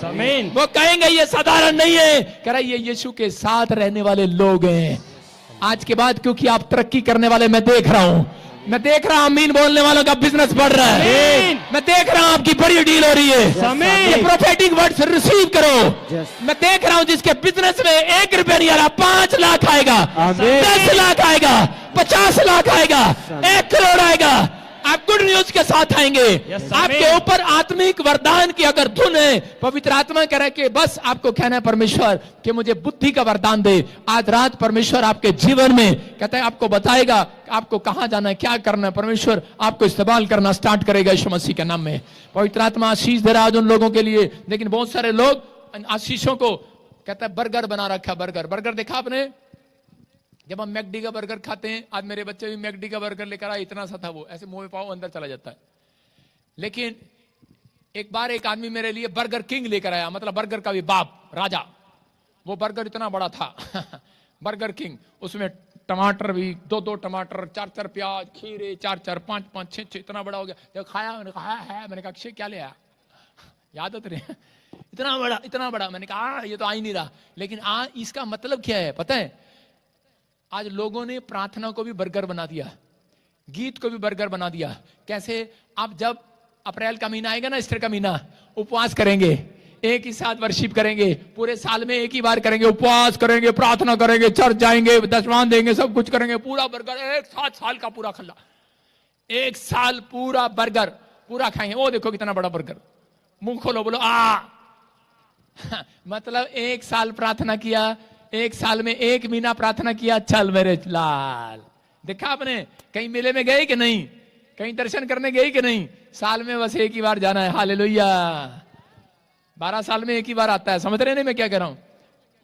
वो कहेंगे ये साधारण नहीं है, कह रहा है ये यीशु के साथ रहने वाले लोग हैं। आज के बाद क्योंकि आप तरक्की करने वाले मैं देख रहा हूं, मैं देख रहा हूं आमीन बोलने वालों का बिजनेस बढ़ रहा है, मैं देख रहा हूं आपकी बड़ी डील हो रही है। ये प्रोफेटिक वर्ड्स रिसीव करो। मैं देख रहा हूं जिसके बिजनेस में 1 रुपया नहीं आ रहा, 5 लाख आएगा, 10 लाख आएगा, 50 लाख आएगा, 1 करोड़ आएगा। आप गुड न्यूज के साथ आएंगे। आपके ऊपर आत्मिक वरदान की अगर धुन है, पवित्र आत्मा कह रहा है कि बस आपको कहना है परमेश्वर कि मुझे बुद्धि का वरदान दे। आज रात परमेश्वर आपके जीवन में कहता है आपको बताएगा आपको कहां जाना है, क्या करना है। परमेश्वर आपको इस्तेमाल करना स्टार्ट करेगा यीशु मसीह के नाम में। पवित्र आत्मा आशीष दे रहा है उन लोगों के लिए, लेकिन बहुत सारे लोग आशीषों को कहता है बर्गर बना रखा। बर्गर देखा आपने, जब हम मैकडी का बर्गर खाते हैं, आज मेरे बच्चे भी मैकडी का बर्गर लेकर आए, इतना सा था वो, ऐसे मुंह में पाओ अंदर चला जाता है। लेकिन एक बार एक आदमी मेरे लिए बर्गर किंग लेकर आया, मतलब बर्गर का भी बाप, राजा। वो बर्गर इतना बड़ा था बर्गर किंग, उसमें टमाटर भी 2-2 टमाटर, 4-4 प्याज, खीरे 4-4, 5-5, 6-6, इतना बड़ा हो गया। जब खाया मैंने कहा है, मैंने कहा अक्षय क्या ले आया, याद है तेरे इतना बड़ा। मैंने कहा ये तो आ ही नहीं रहा। लेकिन आज इसका मतलब क्या है पता है, आज लोगों ने प्रार्थना को भी बर्गर बना दिया, गीत को भी बर्गर बना दिया। कैसे, आप जब अप्रैल का महीना आएगा ना, ईस्टर का महीना, उपवास करेंगे, एक ही साथ वर्शिप करेंगे, पूरे साल में एक ही बार करेंगे, उपवास करेंगे, प्रार्थना करेंगे, चर्च जाएंगे, दशवान देंगे, सब कुछ करेंगे, पूरा बर्गर एक साथ, साल का पूरा खल्ला, एक साल पूरा बर्गर पूरा खाएंगे। वो देखो कितना बड़ा बर्गर, मुंह खोलो बोलो आ। मतलब एक साल प्रार्थना किया, एक साल में एक महीना प्रार्थना किया, चल मेरे लाल। देखा आपने, कहीं मेले में गए कि नहीं, कहीं दर्शन करने गए कि नहीं? साल में बस एक ही बार जाना है, हालेलुया। 12 साल में एक ही बार आता है, समझ रहे नहीं मैं क्या कह रहा हूं?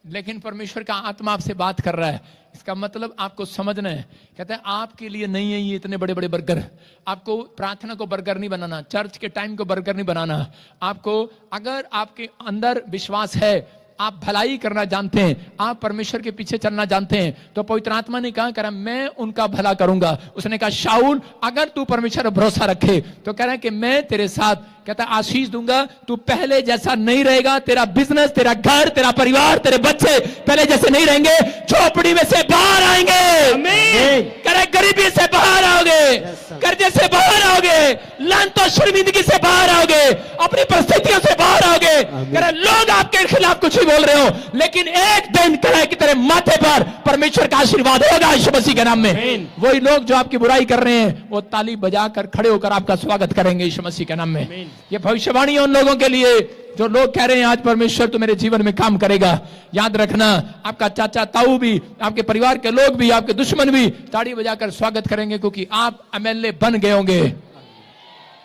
लेकिन परमेश्वर का आत्मा आपसे बात कर रहा है, इसका मतलब आपको समझना है। कहते हैं आपके लिए नहीं है ये इतने बड़े बड़े बर्गर, आपको प्रार्थना को बर्गर नहीं बनाना, चर्च के टाइम को बर्गर नहीं बनाना। आपको अगर आपके अंदर विश्वास है, आप भलाई करना जानते हैं, आप परमेश्वर के पीछे चलना जानते हैं, तो पवित्र आत्मा ने कहा मैं उनका भला करूंगा। उसने कहा शाऊल अगर तू परमेश्वर पर भरोसा रखे तो कह रहा है कि मैं तेरे साथ, कहता आशीष दूंगा, तू पहले जैसा नहीं रहेगा, तेरा बिजनेस, तेरा घर, तेरा परिवार, तेरे बच्चे पहले जैसे नहीं रहेंगे, झोपड़ी में से बाहर आएंगे, करे गरीबी से बाहर आओगे, कर्जे से बाहर आओगे, लानत और शर्मिंदगी से बाहर आओगे, अपनी परिस्थितियों से बाहर आओगे। करे लोग आपके खिलाफ कुछ ही बोल रहे हो, लेकिन एक दिन करे कि तेरे माथे पर परमेश्वर का आशीर्वाद होगा यीशु मसीह के नाम में। वही लोग जो आपकी बुराई कर रहे हैं वो ताली बजाकर खड़े होकर आपका स्वागत करेंगे यीशु मसीह के नाम में। ये भविष्यवाणी उन लोगों के लिए जो लोग कह रहे हैं आज परमेश्वर तो मेरे जीवन में काम करेगा। याद रखना, आपका चाचा ताऊ भी, आपके परिवार के लोग भी, आपके दुश्मन भी ताड़ी बजाकर स्वागत करेंगे, क्योंकि आप एमएलए बन गए होंगे,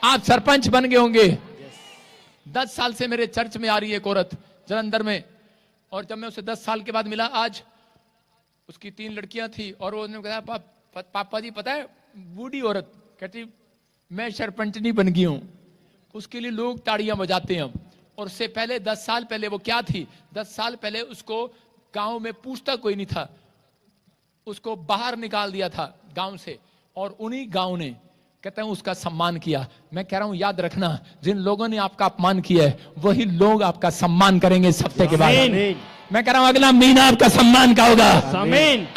आप सरपंच बन गए होंगे। 10 साल से मेरे चर्च में आ रही है एक औरत जलंधर में, और जब मैं उसे 10 साल के बाद मिला, आज उसकी 3 लड़कियां थी, और उसने कहा पापा जी पता है, बूढ़ी औरत कहती मैं सरपंचनी बन गई हूं। उसके लिए लोग ताड़ियां बजाते हैं। और उससे पहले 10 साल पहले वो क्या थी, 10 साल पहले उसको गांव में पूछता कोई नहीं था, उसको बाहर निकाल दिया था गांव से, और उन्हीं गांव ने कहते हैं उसका सम्मान किया। मैं कह रहा हूं याद रखना, जिन लोगों ने आपका अपमान किया है वही लोग आपका सम्मान करेंगे इस हफ्ते के बाद। मैं कह रहा हूं अगला महीना आपका सम्मान का होगा,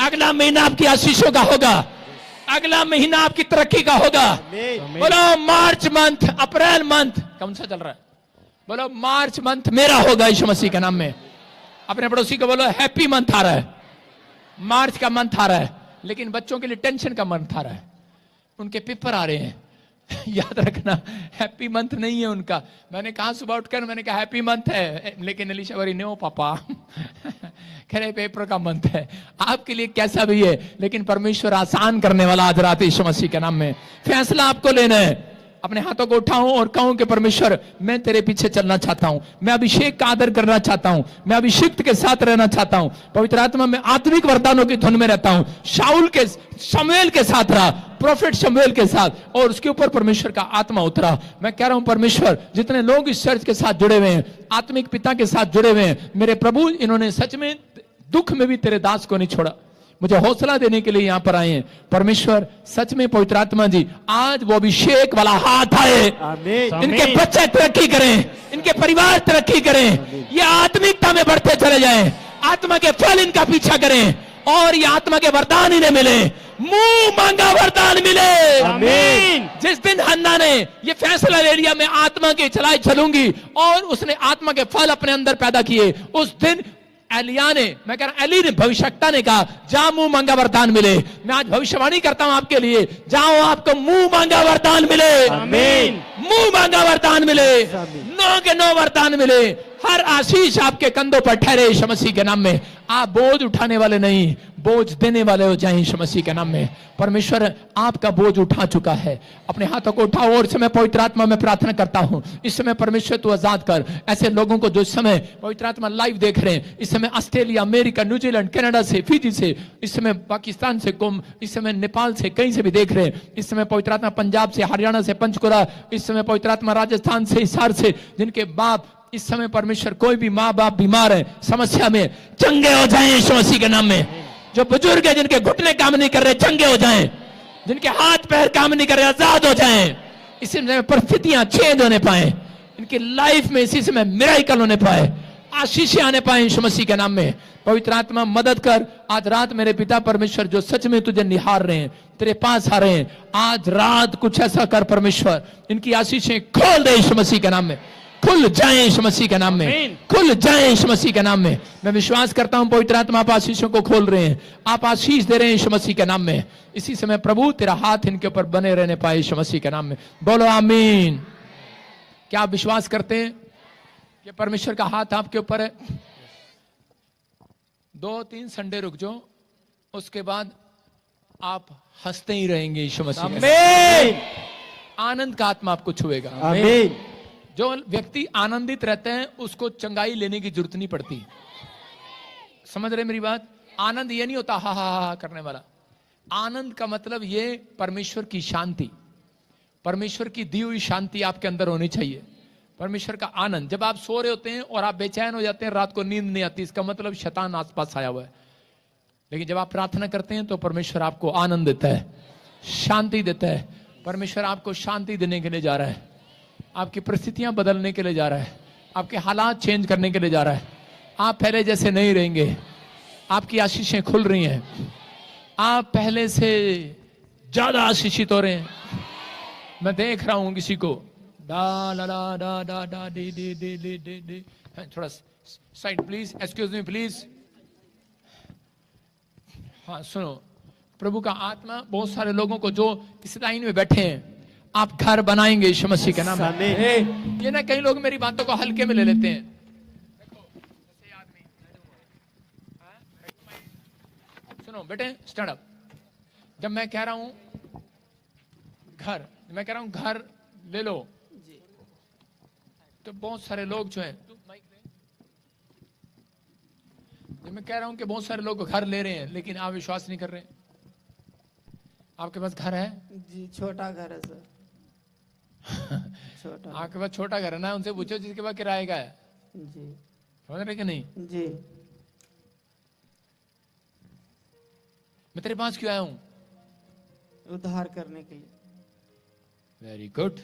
अगला महीना आपकी आशीषों का होगा, अगला महीना आपकी तरक्की का होगा। बोलो मार्च मंथ, अप्रैल मंथ कौन सा चल रहा है, बोलो मार्च मंथ मेरा होगा यीशु मसीह के नाम में। अपने पड़ोसी को बोलो हैप्पी मंथ आ रहा है, मार्च का मंथ आ रहा है। लेकिन बच्चों के लिए टेंशन का मंथ आ रहा है, उनके पेपर आ रहे हैं। याद रखना हैप्पी मंथ नहीं है उनका। मैंने कहा सुबह उठकर, मैंने कहा हैप्पी मंथ है, लेकिन अलीशा बोली नो पापा कह रहे पेपर का मंथ है। आपके लिए कैसा भी है, लेकिन परमेश्वर आसान करने वाला आज रात यीशु मसीह के नाम में। फैसला आपको लेना है। अपने हाथों को उठाऊं और कहूं कि परमेश्वर मैं तेरे पीछे चलना चाहता हूं, मैं अभिषेक का आदर करना चाहता हूं, मैं अभिषिक्त के साथ रहना चाहता हूं, पवित्र आत्मा में आत्मिक वरदानों की धुन में रहता हूं। शाऊल के शमूएल के साथ रहा, प्रोफेट शमूएल के साथ, और उसके ऊपर परमेश्वर का आत्मा उतरा। मैं कह रहा हूं परमेश्वर जितने लोग इस चर्च के साथ जुड़े हुए हैं, आत्मिक पिता के साथ जुड़े हुए हैं, मेरे प्रभु इन्होंने सच में दुख में भी तेरे दास को नहीं छोड़ा, मुझे हौसला देने के लिए यहां पर आए हैं। परमेश्वर सच में पवित्र आत्मा जी आज वो अभिषेक वाला हाथ आए, इनके बच्चे तरक्की करें, इनके परिवार तरक्की करें, ये आत्मिकता में बढ़ते चले जाएं, आत्मा के फल इनका पीछा करें, और ये आत्मा के वरदान इन्हें मिले, मुंह मांगा वरदान मिले। आमीन। जिस दिन हन्ना ने ये फैसला ले लिया मैं आत्मा के चलाए चलूंगी, और उसने आत्मा के फल अपने अंदर पैदा किए, उस दिन एलिया ने, मैं कह रहा एली ने, भविष्यवक्ता ने कहा जा मुंह मांगा वरदान मिले। मैं आज भविष्यवाणी करता हूं आपके लिए, जाओ आपको मुंह मांगा वरदान मिले। आमीन। मुंह मांगा वरदान मिले, 9 के 9 वरदान मिले, हर आशीष आपके कंधों पर ठहरे यीशु मसीह के नाम में। आप बोझ उठाने वाले नहीं, बोझ देने वाले हो जाए यीशु मसीह के नाम में। परमेश्वर आपका बोझ उठा चुका है, अपने हाथों को उठाओ, और इस समय पवित्र आत्मा में प्रार्थना करता हूं, इस समय परमेश्वर तू आजाद कर ऐसे लोगों को जो इस समय पवित्र आत्मा लाइव देख रहे हैं, इस समय ऑस्ट्रेलिया, अमेरिका, न्यूजीलैंड, कनाडा से, फिजी से, इस समय पाकिस्तान से, इस समय नेपाल से, कहीं से भी देख रहे हैं, इस समय पवित्र आत्मा पंजाब से, हरियाणा से, पंचकुला, इस समय पवित्र आत्मा राजस्थान से, हिसार से, जिनके बाप इस समय परमेश्वर, कोई भी माँ बाप बीमार है, समस्या में, चंगे हो जाएं यीशु मसीह के नाम में। जो बुजुर्ग है जिनके घुटने काम नहीं कर रहे, चंगे हो जाएं, जिनके हाथ पैर काम नहीं कर रहे, आजाद हो जाएं, इसी समय परिस्थितियां चेंज होने पाए, इनकी लाइफ में इसी समय मिरेकल होने पाए, आशीष आने पाए यीशु मसीह के नाम में। पवित्र आत्मा मदद कर आज रात मेरे पिता परमेश्वर, जो सच में तुझे निहार रहे हैं, तेरे पास आ रहे हैं, आज रात कुछ ऐसा कर परमेश्वर, इनकी आशीषें खोल दे यीशु मसीह के नाम में। खुल जाए यीशु मसीह के नाम में, आमीन। खुल जाए यीशु मसीह के नाम में। मैं विश्वास करता हूं पवित्र आत्मा आप आशीषों को खोल रहे हैं, आप आशीष दे रहे हैं यीशु मसीह के नाम में। इसी समय प्रभु तेरा हाथ इनके ऊपर बने रहने पाए यीशु मसीह के नाम में। बोलो आमीन। क्या आप विश्वास करते हैं कि परमेश्वर का हाथ आपके ऊपर है? 2-3 संडे रुक जाओ, उसके बाद आप हंसते ही रहेंगे यीशु मसीह के नाम में। आमीन आनंद का आत्मा आपको छुएगा। आमीन। जो व्यक्ति आनंदित रहते हैं उसको चंगाई लेने की जरूरत नहीं पड़ती। समझ रहे मेरी बात? आनंद ये नहीं होता हा हा हा करने वाला। आनंद का मतलब ये परमेश्वर की शांति, परमेश्वर की दी हुई शांति आपके अंदर होनी चाहिए। परमेश्वर का आनंद। जब आप सो रहे होते हैं और आप बेचैन हो जाते हैं, रात को नींद नहीं आती, इसका मतलब शैतान आसपास आया हुआ है। लेकिन जब आप प्रार्थना करते हैं तो परमेश्वर आपको आनंद देता है, शांति देता है। परमेश्वर आपको शांति देने के लिए जा रहा है, आपकी परिस्थितियां बदलने के लिए जा रहा है, आपके हालात चेंज करने के लिए जा रहा है। आप पहले जैसे नहीं रहेंगे, आपकी आशीषें खुल रही हैं, आप पहले से ज्यादा आशीषित हो रहे हैं। मैं देख रहा हूं किसी को डा ला ला डा डा डा डे डे डे डे डे डे। थोड़ा side please, excuse me please. हाँ सुनो, प्रभु का आत्मा बहुत सारे लोगों को जो इस लाइन में बैठे हैं, आप घर बनाएंगे यीशु मसीह के नाम में। ये ना कई लोग मेरी बातों को हल्के में ले लेते हैं। सुनो बेटे, स्टैंड अप। जब मैं कह रहा हूं घर, मैं कह रहा हूं घर ले लो, तो बहुत सारे लोग जो हैं, जब मैं कह रहा हूं कि बहुत सारे लोग घर ले रहे हैं लेकिन आप विश्वास नहीं कर रहे हैं। आपके पास घर है? जी छोटा घर है सर, छोटा। आपके पास छोटा घर है ना, उनसे पूछो जिसके पास किराए का है। जी समझ रहे कि नहीं? जी मैं तेरे पास क्यों आया हूं? उद्धार करने के लिए। Very good.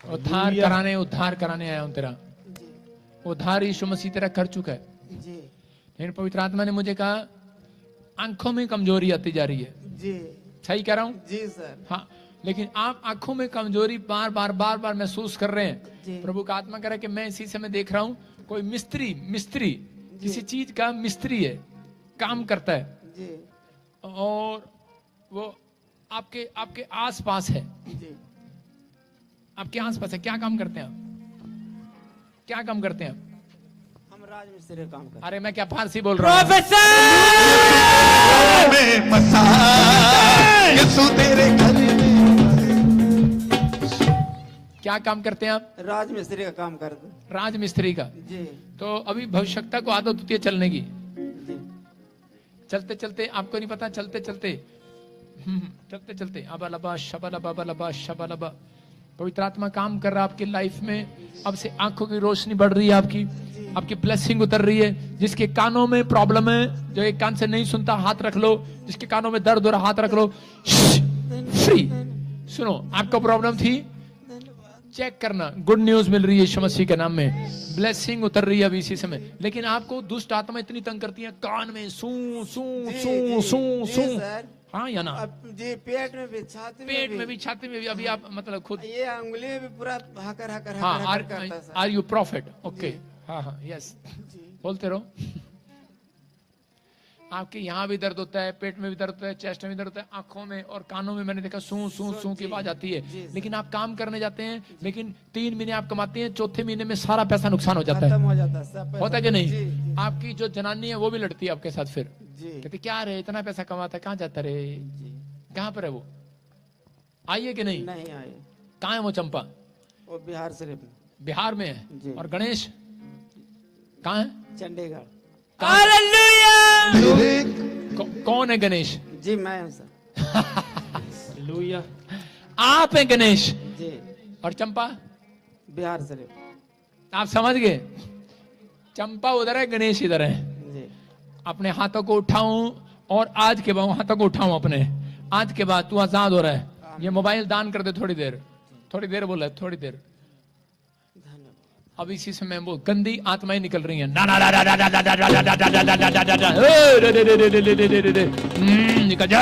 उद्धार कराने आया हूं तेरा। जी उद्धार यीशु मसीह तेरा कर चुका है। जी लेकिन पवित्र आत्मा ने मुझे कहा आंखों में कमजोरी आती जा रही है। जी सही कह रहा हूं? जी सर। हाँ, लेकिन आप आंखों में कमजोरी बार बार महसूस कर रहे हैं। जी। प्रभु का आत्मा कह रहा है कि मैं इसी समय देख रहा हूं कोई मिस्त्री किसी चीज का मिस्त्री है, काम करता है जी और वो आपके आपके आसपास है, जी आपके आसपास है। क्या काम करते हैं आप? क्या काम करते हैं आप? हम राजमिस्त्री का काम करते अरे मैं क्या फारसी बोल रहा हूँ? में मसा यीशु तेरे घर में। क्या काम करते हैं आप? हैं। राजमिस्त्री का काम करते हैं। राज मिस्त्री का। जी तो अभी भविष्यता को आदत होती है चलने की। जी चलते चलते आपको नहीं पता, चलते चलते अबा शबा पवित्र आत्मा काम कर रहा है आपकी लाइफ में। अब से आंखों की रोशनी बढ़ रही है, आपकी ब्लेसिंग उतर रही है। जिसके कानों में प्रॉब्लम है, जो एक कान से नहीं सुनता, हाथ रख लो। जिसके कानों में दर्द हो रहा, हाथ रख लो। फ्री। सुनो, आपको प्रॉब्लम थी, चेक करना, गुड न्यूज मिल रही है यीशु मसीह के नाम में। ब्लेसिंग उतर रही है अभी इसी समय। लेकिन आपको दुष्ट आत्मा इतनी तंग करती है, कान में सू सू सू सू सू। सर। हाँ या ना? अब जी पेट में भी, छाती पेट में भी, छाती में भी। अभी आप मतलब खुद ये अंगुली में भी पूरा हकर हकर हाँ, हकर करता है sir. Are you profit? Okay, हाँ हाँ, यस, जी बोलते रहो। आपके यहाँ भी दर्द होता है, पेट में भी दर्द होता है, चेस्ट में भी दर्द होता है, आंखों में और कानों में मैंने देखा सू सू सू की आवाज आती है। जी, लेकिन आप काम करने जाते हैं, लेकिन 3 महीने आप कमाते हैं, चौथे महीने में सारा पैसा नुकसान हो जाता खत्म है। हो जाता है सब पैसा। होता है कि नहीं? जी जी आपकी जो जनानी है वो भी लड़ती है आपके साथ। फिर जी कहते क्या रे, इतना पैसा कमाता है, कहाँ जाता रे, जी कहाँ पर है वो? आइए कि नहीं? नहीं आए, कहाँ है वो चंपा? वो बिहार शरीफ में, बिहार में है। जी। और गणेश कहाँ है? चंडीगढ़। कौन है गणेश? जी मैं हूँ सर। हालेलुया। आप हैं गणेश। जी और चंपा? बिहार शरीफ। आप समझ गए? चंपा उधर है, गणेश इधर है। जी अपने हाथों को उठाऊं और आज के बाद हाथों को उठाऊं अपने। आज के बाद तू आजाद हो रहा है। ये मोबाइल दान कर दे थोड़ी देर बोला है, थोड़ी देर। धन्यवाद। अब इसी समय वो गंदी आत्माएं निकल रही हैं। ना ना ना ना ना ना ना ना ना ना ना ना ना ना ना ना। निकल जा।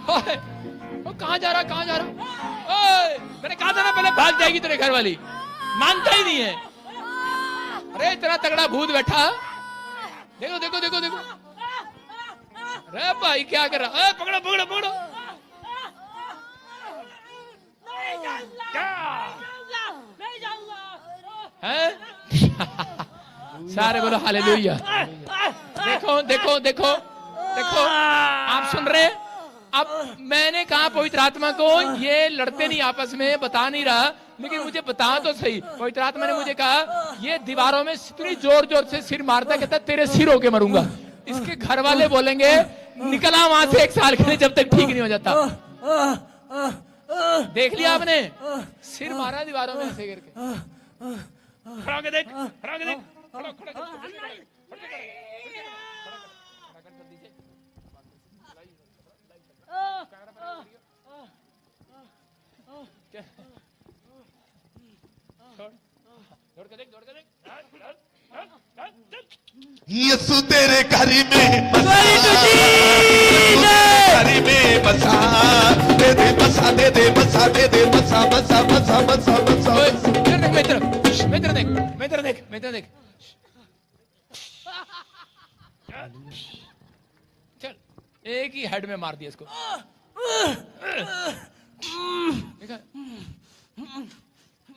ओए, वो कहाँ जा रहा, कहाँ जा रहा? ओए, मैंने कहा था ना पहले भाग जाएगी तेरे घर वाली, मानता ही नहीं है। अरे इतना तगड़ा भूत बैठा, देखो देखो देखो देखो। अरे भाई क्या कर रहा है? पकड़ो पकड़ो पकड़ो। हैं? सारे बोलो हालेलुया। देखो देखो देखो देखो, आप सुन रहे हैं? अब मैंने कहा पवित्र आत्मा को, ये लड़ते नहीं आपस में, बता नहीं रहा, लेकिन मुझे बता तो सही। पवित्र आत्मा ने मुझे कहा ये दीवारों में इतनी जोर जोर से सिर मारता, कहता तेरे सिर होके मरूंगा। इसके घर वाले बोलेंगे निकला वहां से 1 साल के लिए, जब तक ठीक नहीं हो जाता। देख लिया आपने, सिर मारा दीवारों में ऐसे करके। खड़ा होके देख, खड़ा होके देख, खड़ा खड़ा यीशु तेरे घर में बसा, यीशु तेरे घर में बसा, दे दे बसा, दे दे बसा, दे दे बसा, बसा बसा बसा बसा। मित्र मित्र देख, मित्र देख, मित्र देख। चल, एक ही हेड में मार दिया इसको। देखा?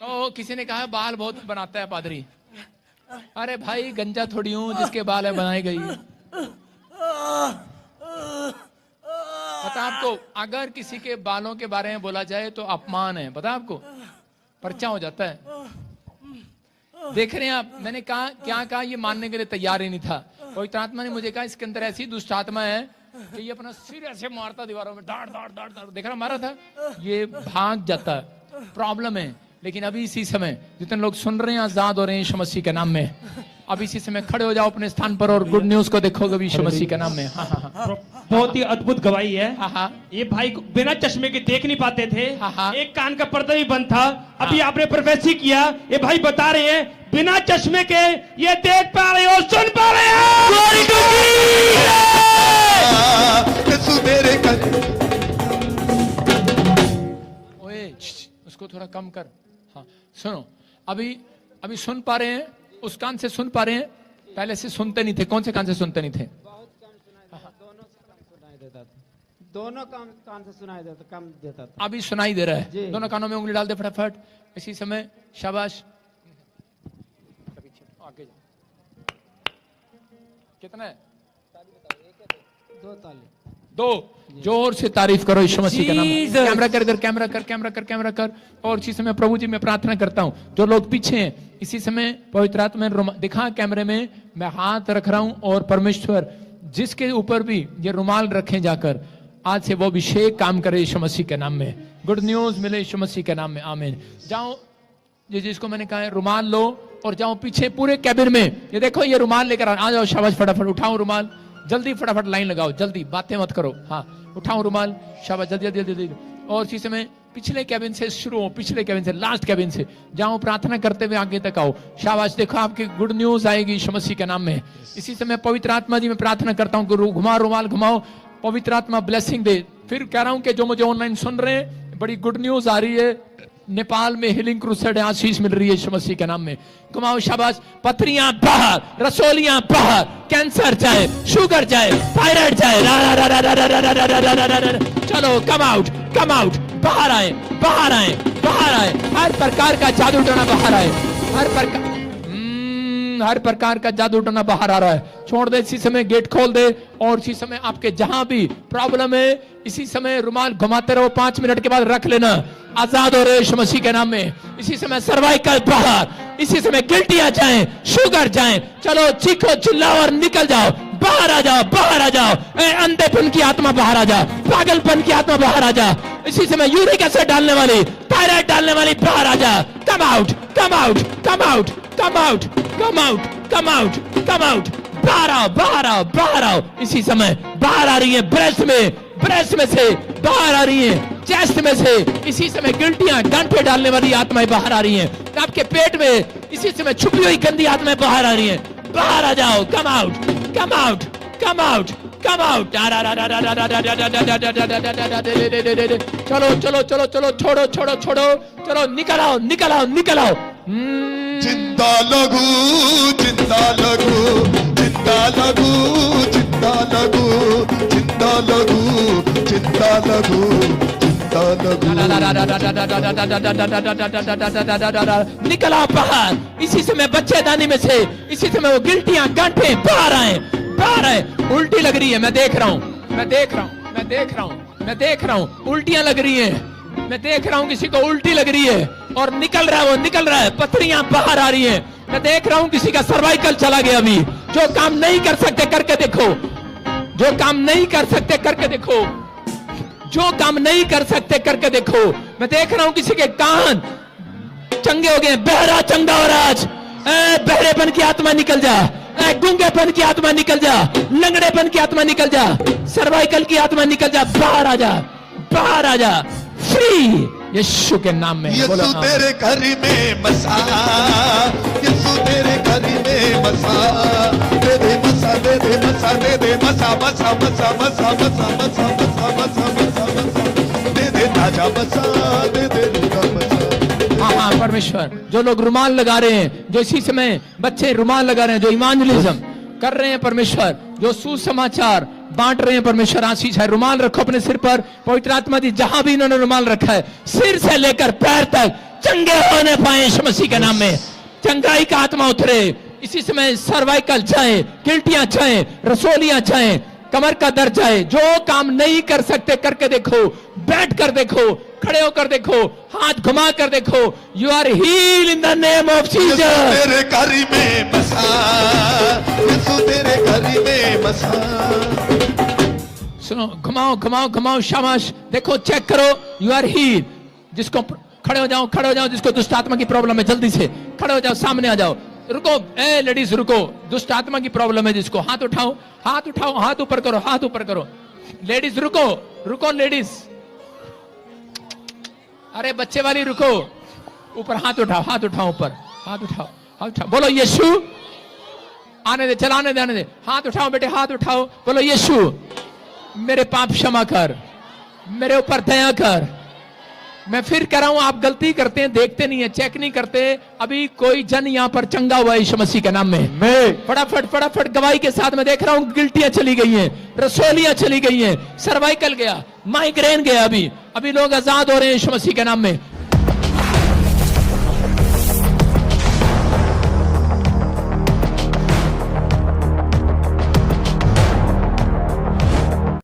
ओ, किसी ने कहा बाल बहुत बनाता है पादरी। अरे भाई गंजा थोड़ी हूं जिसके बाल है बनाई गई है। पता आपको, अगर किसी के बालों के बारे में बोला जाए तो अपमान है, पता आपको, पर्चा हो जाता है। देख रहे हैं आप, मैंने कहा क्या कहा, ये मानने के लिए तैयार ही नहीं था। पवित्र आत्मा ने मुझे कहा इसके अंदर ऐसी दुष्ट आत्मा है कि ये अपना सिर ऐसे मारता दीवारों में, डांट डांट डांट डांट। देख रहा मारा था, ये भाग जाता है। प्रॉब्लम है, लेकिन अभी इसी समय जितने लोग सुन रहे हैं आजाद हो रहे हैं यीशु मसीह के नाम में। अब इसी समय खड़े हो जाओ अपने स्थान पर और गुड न्यूज को देखोगे यीशु मसीह के नाम में। हाँ हाँ हाँ, बहुत ही अद्भुत गवाही है। हाँ हाँ, ये भाई को बिना चश्मे के देख नहीं पाते थे। हाँ हाँ। एक कान का पर्दा भी बंद था। अभी आपने प्रोफेसी किया, ये भाई बता रहे हैं बिना चश्मे के ये देख पा रहे हो, सुन पा रहे हो। यीशु तेरे घर, ओए उसको थोड़ा कम कर। हाँ सुनो, अभी अभी सुन पा रहे हैं, उस कान से सुन पा रहे हैं, पहले से सुनते नहीं थे। कौन से कान से सुनते नहीं थे? दोनों कान से सुनाई देता, कम देता था। अभी सुनाई दे रहा जी। है। दोनों कानों में उंगली डाल दे फटाफट इसी समय। शाबाश, आगे जा। कितना है? 2 ताली। 2। जोर से तारीफ करो यीशु मसीह के नाम में। कैमरा कर इधर, कैमरा कर, कैमरा कर, कैमरा कर। और इसी समय प्रभु जी मैं प्रार्थना करता हूं, जो लोग पीछे हैं इसी समय पवित्र आत्मा में दिखा कैमरे में, मैं हाथ रख रहा हूं और परमेश्वर जिसके ऊपर भी ये रुमाल रखें जाकर, आज से वो अभिषेक काम करे यीशु मसीह के नाम में। गुड न्यूज मिले यीशु मसीह के नाम में, आमीन। जाओ, जिसको मैंने कहा है रुमाल लो और जाओ पीछे पूरे कैबिन में। ये देखो ये रुमाल लेकर आ जाओ, शाबाश, फटाफट उठाओ रुमाल, जल्दी फटाफट लाइन लगाओ, जल्दी बातें मत करो। हाँ उठाओ रुमाल, शाबाश, जल्दी जल्दी जल्दी। और इसी समय पिछले कैबिन से शुरू हो, पिछले कैबिन से, लास्ट कैबिन से जाओ, प्रार्थना करते हुए आगे तक आओ। शाबाश, देखो आपकी गुड न्यूज आएगी यीशु मसीह के नाम में। इसी समय पवित्र आत्मा जी मैं प्रार्थना करता हूँ कि घुमाओ रुमाल, घुमाओ, पवित्र आत्मा ब्लेसिंग दे। फिर कह रहा हूं कि जो मुझे ऑनलाइन सुन रहे हैं, बड़ी गुड न्यूज आ रही है, नेपाल में हीलिंग क्रूसेड आशीष मिल रही है यीशु मसीह के नाम में। कमाओ, शाबाश, पथरियां बाहर, रसोलियां बाहर, कैंसर जाए, शुगर जाए, थायराइड जाए, चलो कम आउट, कम आउट, बाहर आए, बाहर आए, बाहर आए। हर प्रकार का जादू टोना बाहर आए, हर प्रकार का जादू टोना बाहर आ रहा है। छोड़ दे इसी समय, गेट खोल दे। और इसी समय आपके जहां भी प्रॉब्लम है, इसी समय रुमाल घुमाते रहो, 5 मिनट के बाद रख लेना। आजाद हो रहे यीशु मसीह के नाम में। इसी समय सर्वाइकल बाहर, इसी समय गिल्टियां जाएं, शुगर जाएं, चलो चीखो, चिल्लाओ और निकल जाओ, बाहर आ जाओ, बाहर आ जाओ। अंधेपन की आत्मा बाहर आ जा, पागलपन की आत्मा बाहर आ जा। इसी समय यूरिक एसिड डालने वाली, थायराइड डालने वाली बाहर आ जा। Come out, come out, come out, come out, come out, come out, come out. बाहर आओ, बाहर आओ, बाहर आओ। इसी समय बाहर आ रही है, ब्रेस्ट में से बाहर आ रही है, चेस्ट में से इसी समय गिल्टियां, डंठे डालने वाली आत्माएं बाहर आ रही हैं। आपके पेट में इसी समय छुपी हुई गंदी आत्माएं बाहर आ रही हैं। बाहर आ जाओ, come out, come out, come out, come out. चलो चलो चलो चलो, छोड़ो छोड़ो छोड़ो, चलो निकल आओ निकल आओ निकल आओ। जिंदा लगू जिंदा लगू जिंदा लगू जिंदा लगू जिंदा लगू जिंदा लगू जिंदा लगू। निकल आओ बाहर। इसी समय बच्चेदानी में से, इसी समय वो गिल्टियां गांठें बाहर आए बाहर आए। उल्टी लग रही है, मैं देख रहा हूं मैं देख रहा हूं मैं देख रहा हूं मैं देख रहा हूं, उल्टियां लग रही हैं, मैं देख रहा हूं किसी को उल्टी लग रही है और निकल रहा है, वो निकल रहा है, पथरियां बाहर आ रही हैं। मैं देख रहा हूं किसी का सर्वाइकल चला गया। अभी जो काम नहीं कर सकते करके देखो, जो काम नहीं कर सकते करके देखो, जो काम नहीं कर सकते करके देखो। मैं देख रहा हूं किसी के कान चंगे हो गए, बहरा चंगा हो रहा आज। बहरेपन की आत्मा निकल जा, गूंगेपन की आत्मा निकल जा, लंगड़ेपन की आत्मा निकल जा, सर्वाइकल की आत्मा निकल जा, बाहर आ जा बाहर आ जा, फ्री यीशु के नाम में। यीशु तेरे घर में बसा, यीशु तेरे घर में बसा, दे दे मसा दे दे मसा दे दे मसा मसा मसा मसा मसा मसा मसा मसा मसा मसा दे दे ताजा मसा दे दे रूखा मसा। हाँ परमेश्वर, जो लोग रुमाल लगा रहे हैं, जो इसी समय बच्चे रुमाल लगा रहे हैं, जो इवांजलिज्म कर रहे हैं परमेश्वर, जो सुसमाचार बांट रहे हैं परमेश्वर, आशीष है। रुमाल रखो अपने सिर पर, पवित्र आत्मा दी जहां भी इन्होंने रुमाल रखा है, सिर से लेकर पैर तक चंगे होने पाए यीशु मसीह के नाम में। चंगाई का आत्मा उतरे इसी समय, सर्वाइकल जाए, गिल्टियां जाए, रसोलियां जाए, कमर का दर्द जाए। जो काम नहीं कर सकते करके देखो, बैठ कर देखो, खड़े होकर देखो, हाथ घुमा कर देखो। You are heal in the name of Jesus. तेरे घर में बसा, यीशु तेरे घर में बसा। सुनो, घुमाओ घुमाओ घुमाओ, शाबाश। देखो, चेक करो, यू आर हील। जिसको खड़े हो जाओ खड़े हो जाओ, जिसको दुष्ट आत्मा की प्रॉब्लम है जल्दी से खड़े हो जाओ, सामने आ जाओ। रुको, ए लेडीज रुको, दुष्ट आत्मा की प्रॉब्लम है जिसको, हाथ उठाओ हाथ उठाओ, हाथ ऊपर करो हाथ ऊपर करो। लेडीज रुको रुको लेडीज, अरे बच्चे वाली रुको, ऊपर हाथ उठाओ ऊपर हाथ उठाओ, बोलो यीशु। आने दे, चलाने दे, आने दे, हाथ उठाओ बेटे, हाथ उठाओ, बोलो यीशु मेरे पाप क्षमा कर, मेरे ऊपर दया कर। मैं फिर कह रहा हूं, आप गलती करते हैं, देखते नहीं है, चेक नहीं करते। अभी कोई जन यहां पर चंगा हुआ है यीशु मसीह के नाम में। फटाफट फटाफट गवाही के साथ मैं देख रहा हूं, गिल्टियां चली गई हैं, रसोलियां चली गई हैं, सर्वाइकल गया, माइग्रेन गया। अभी लोग आजाद हो रहे हैं यीशु मसीह के नाम में।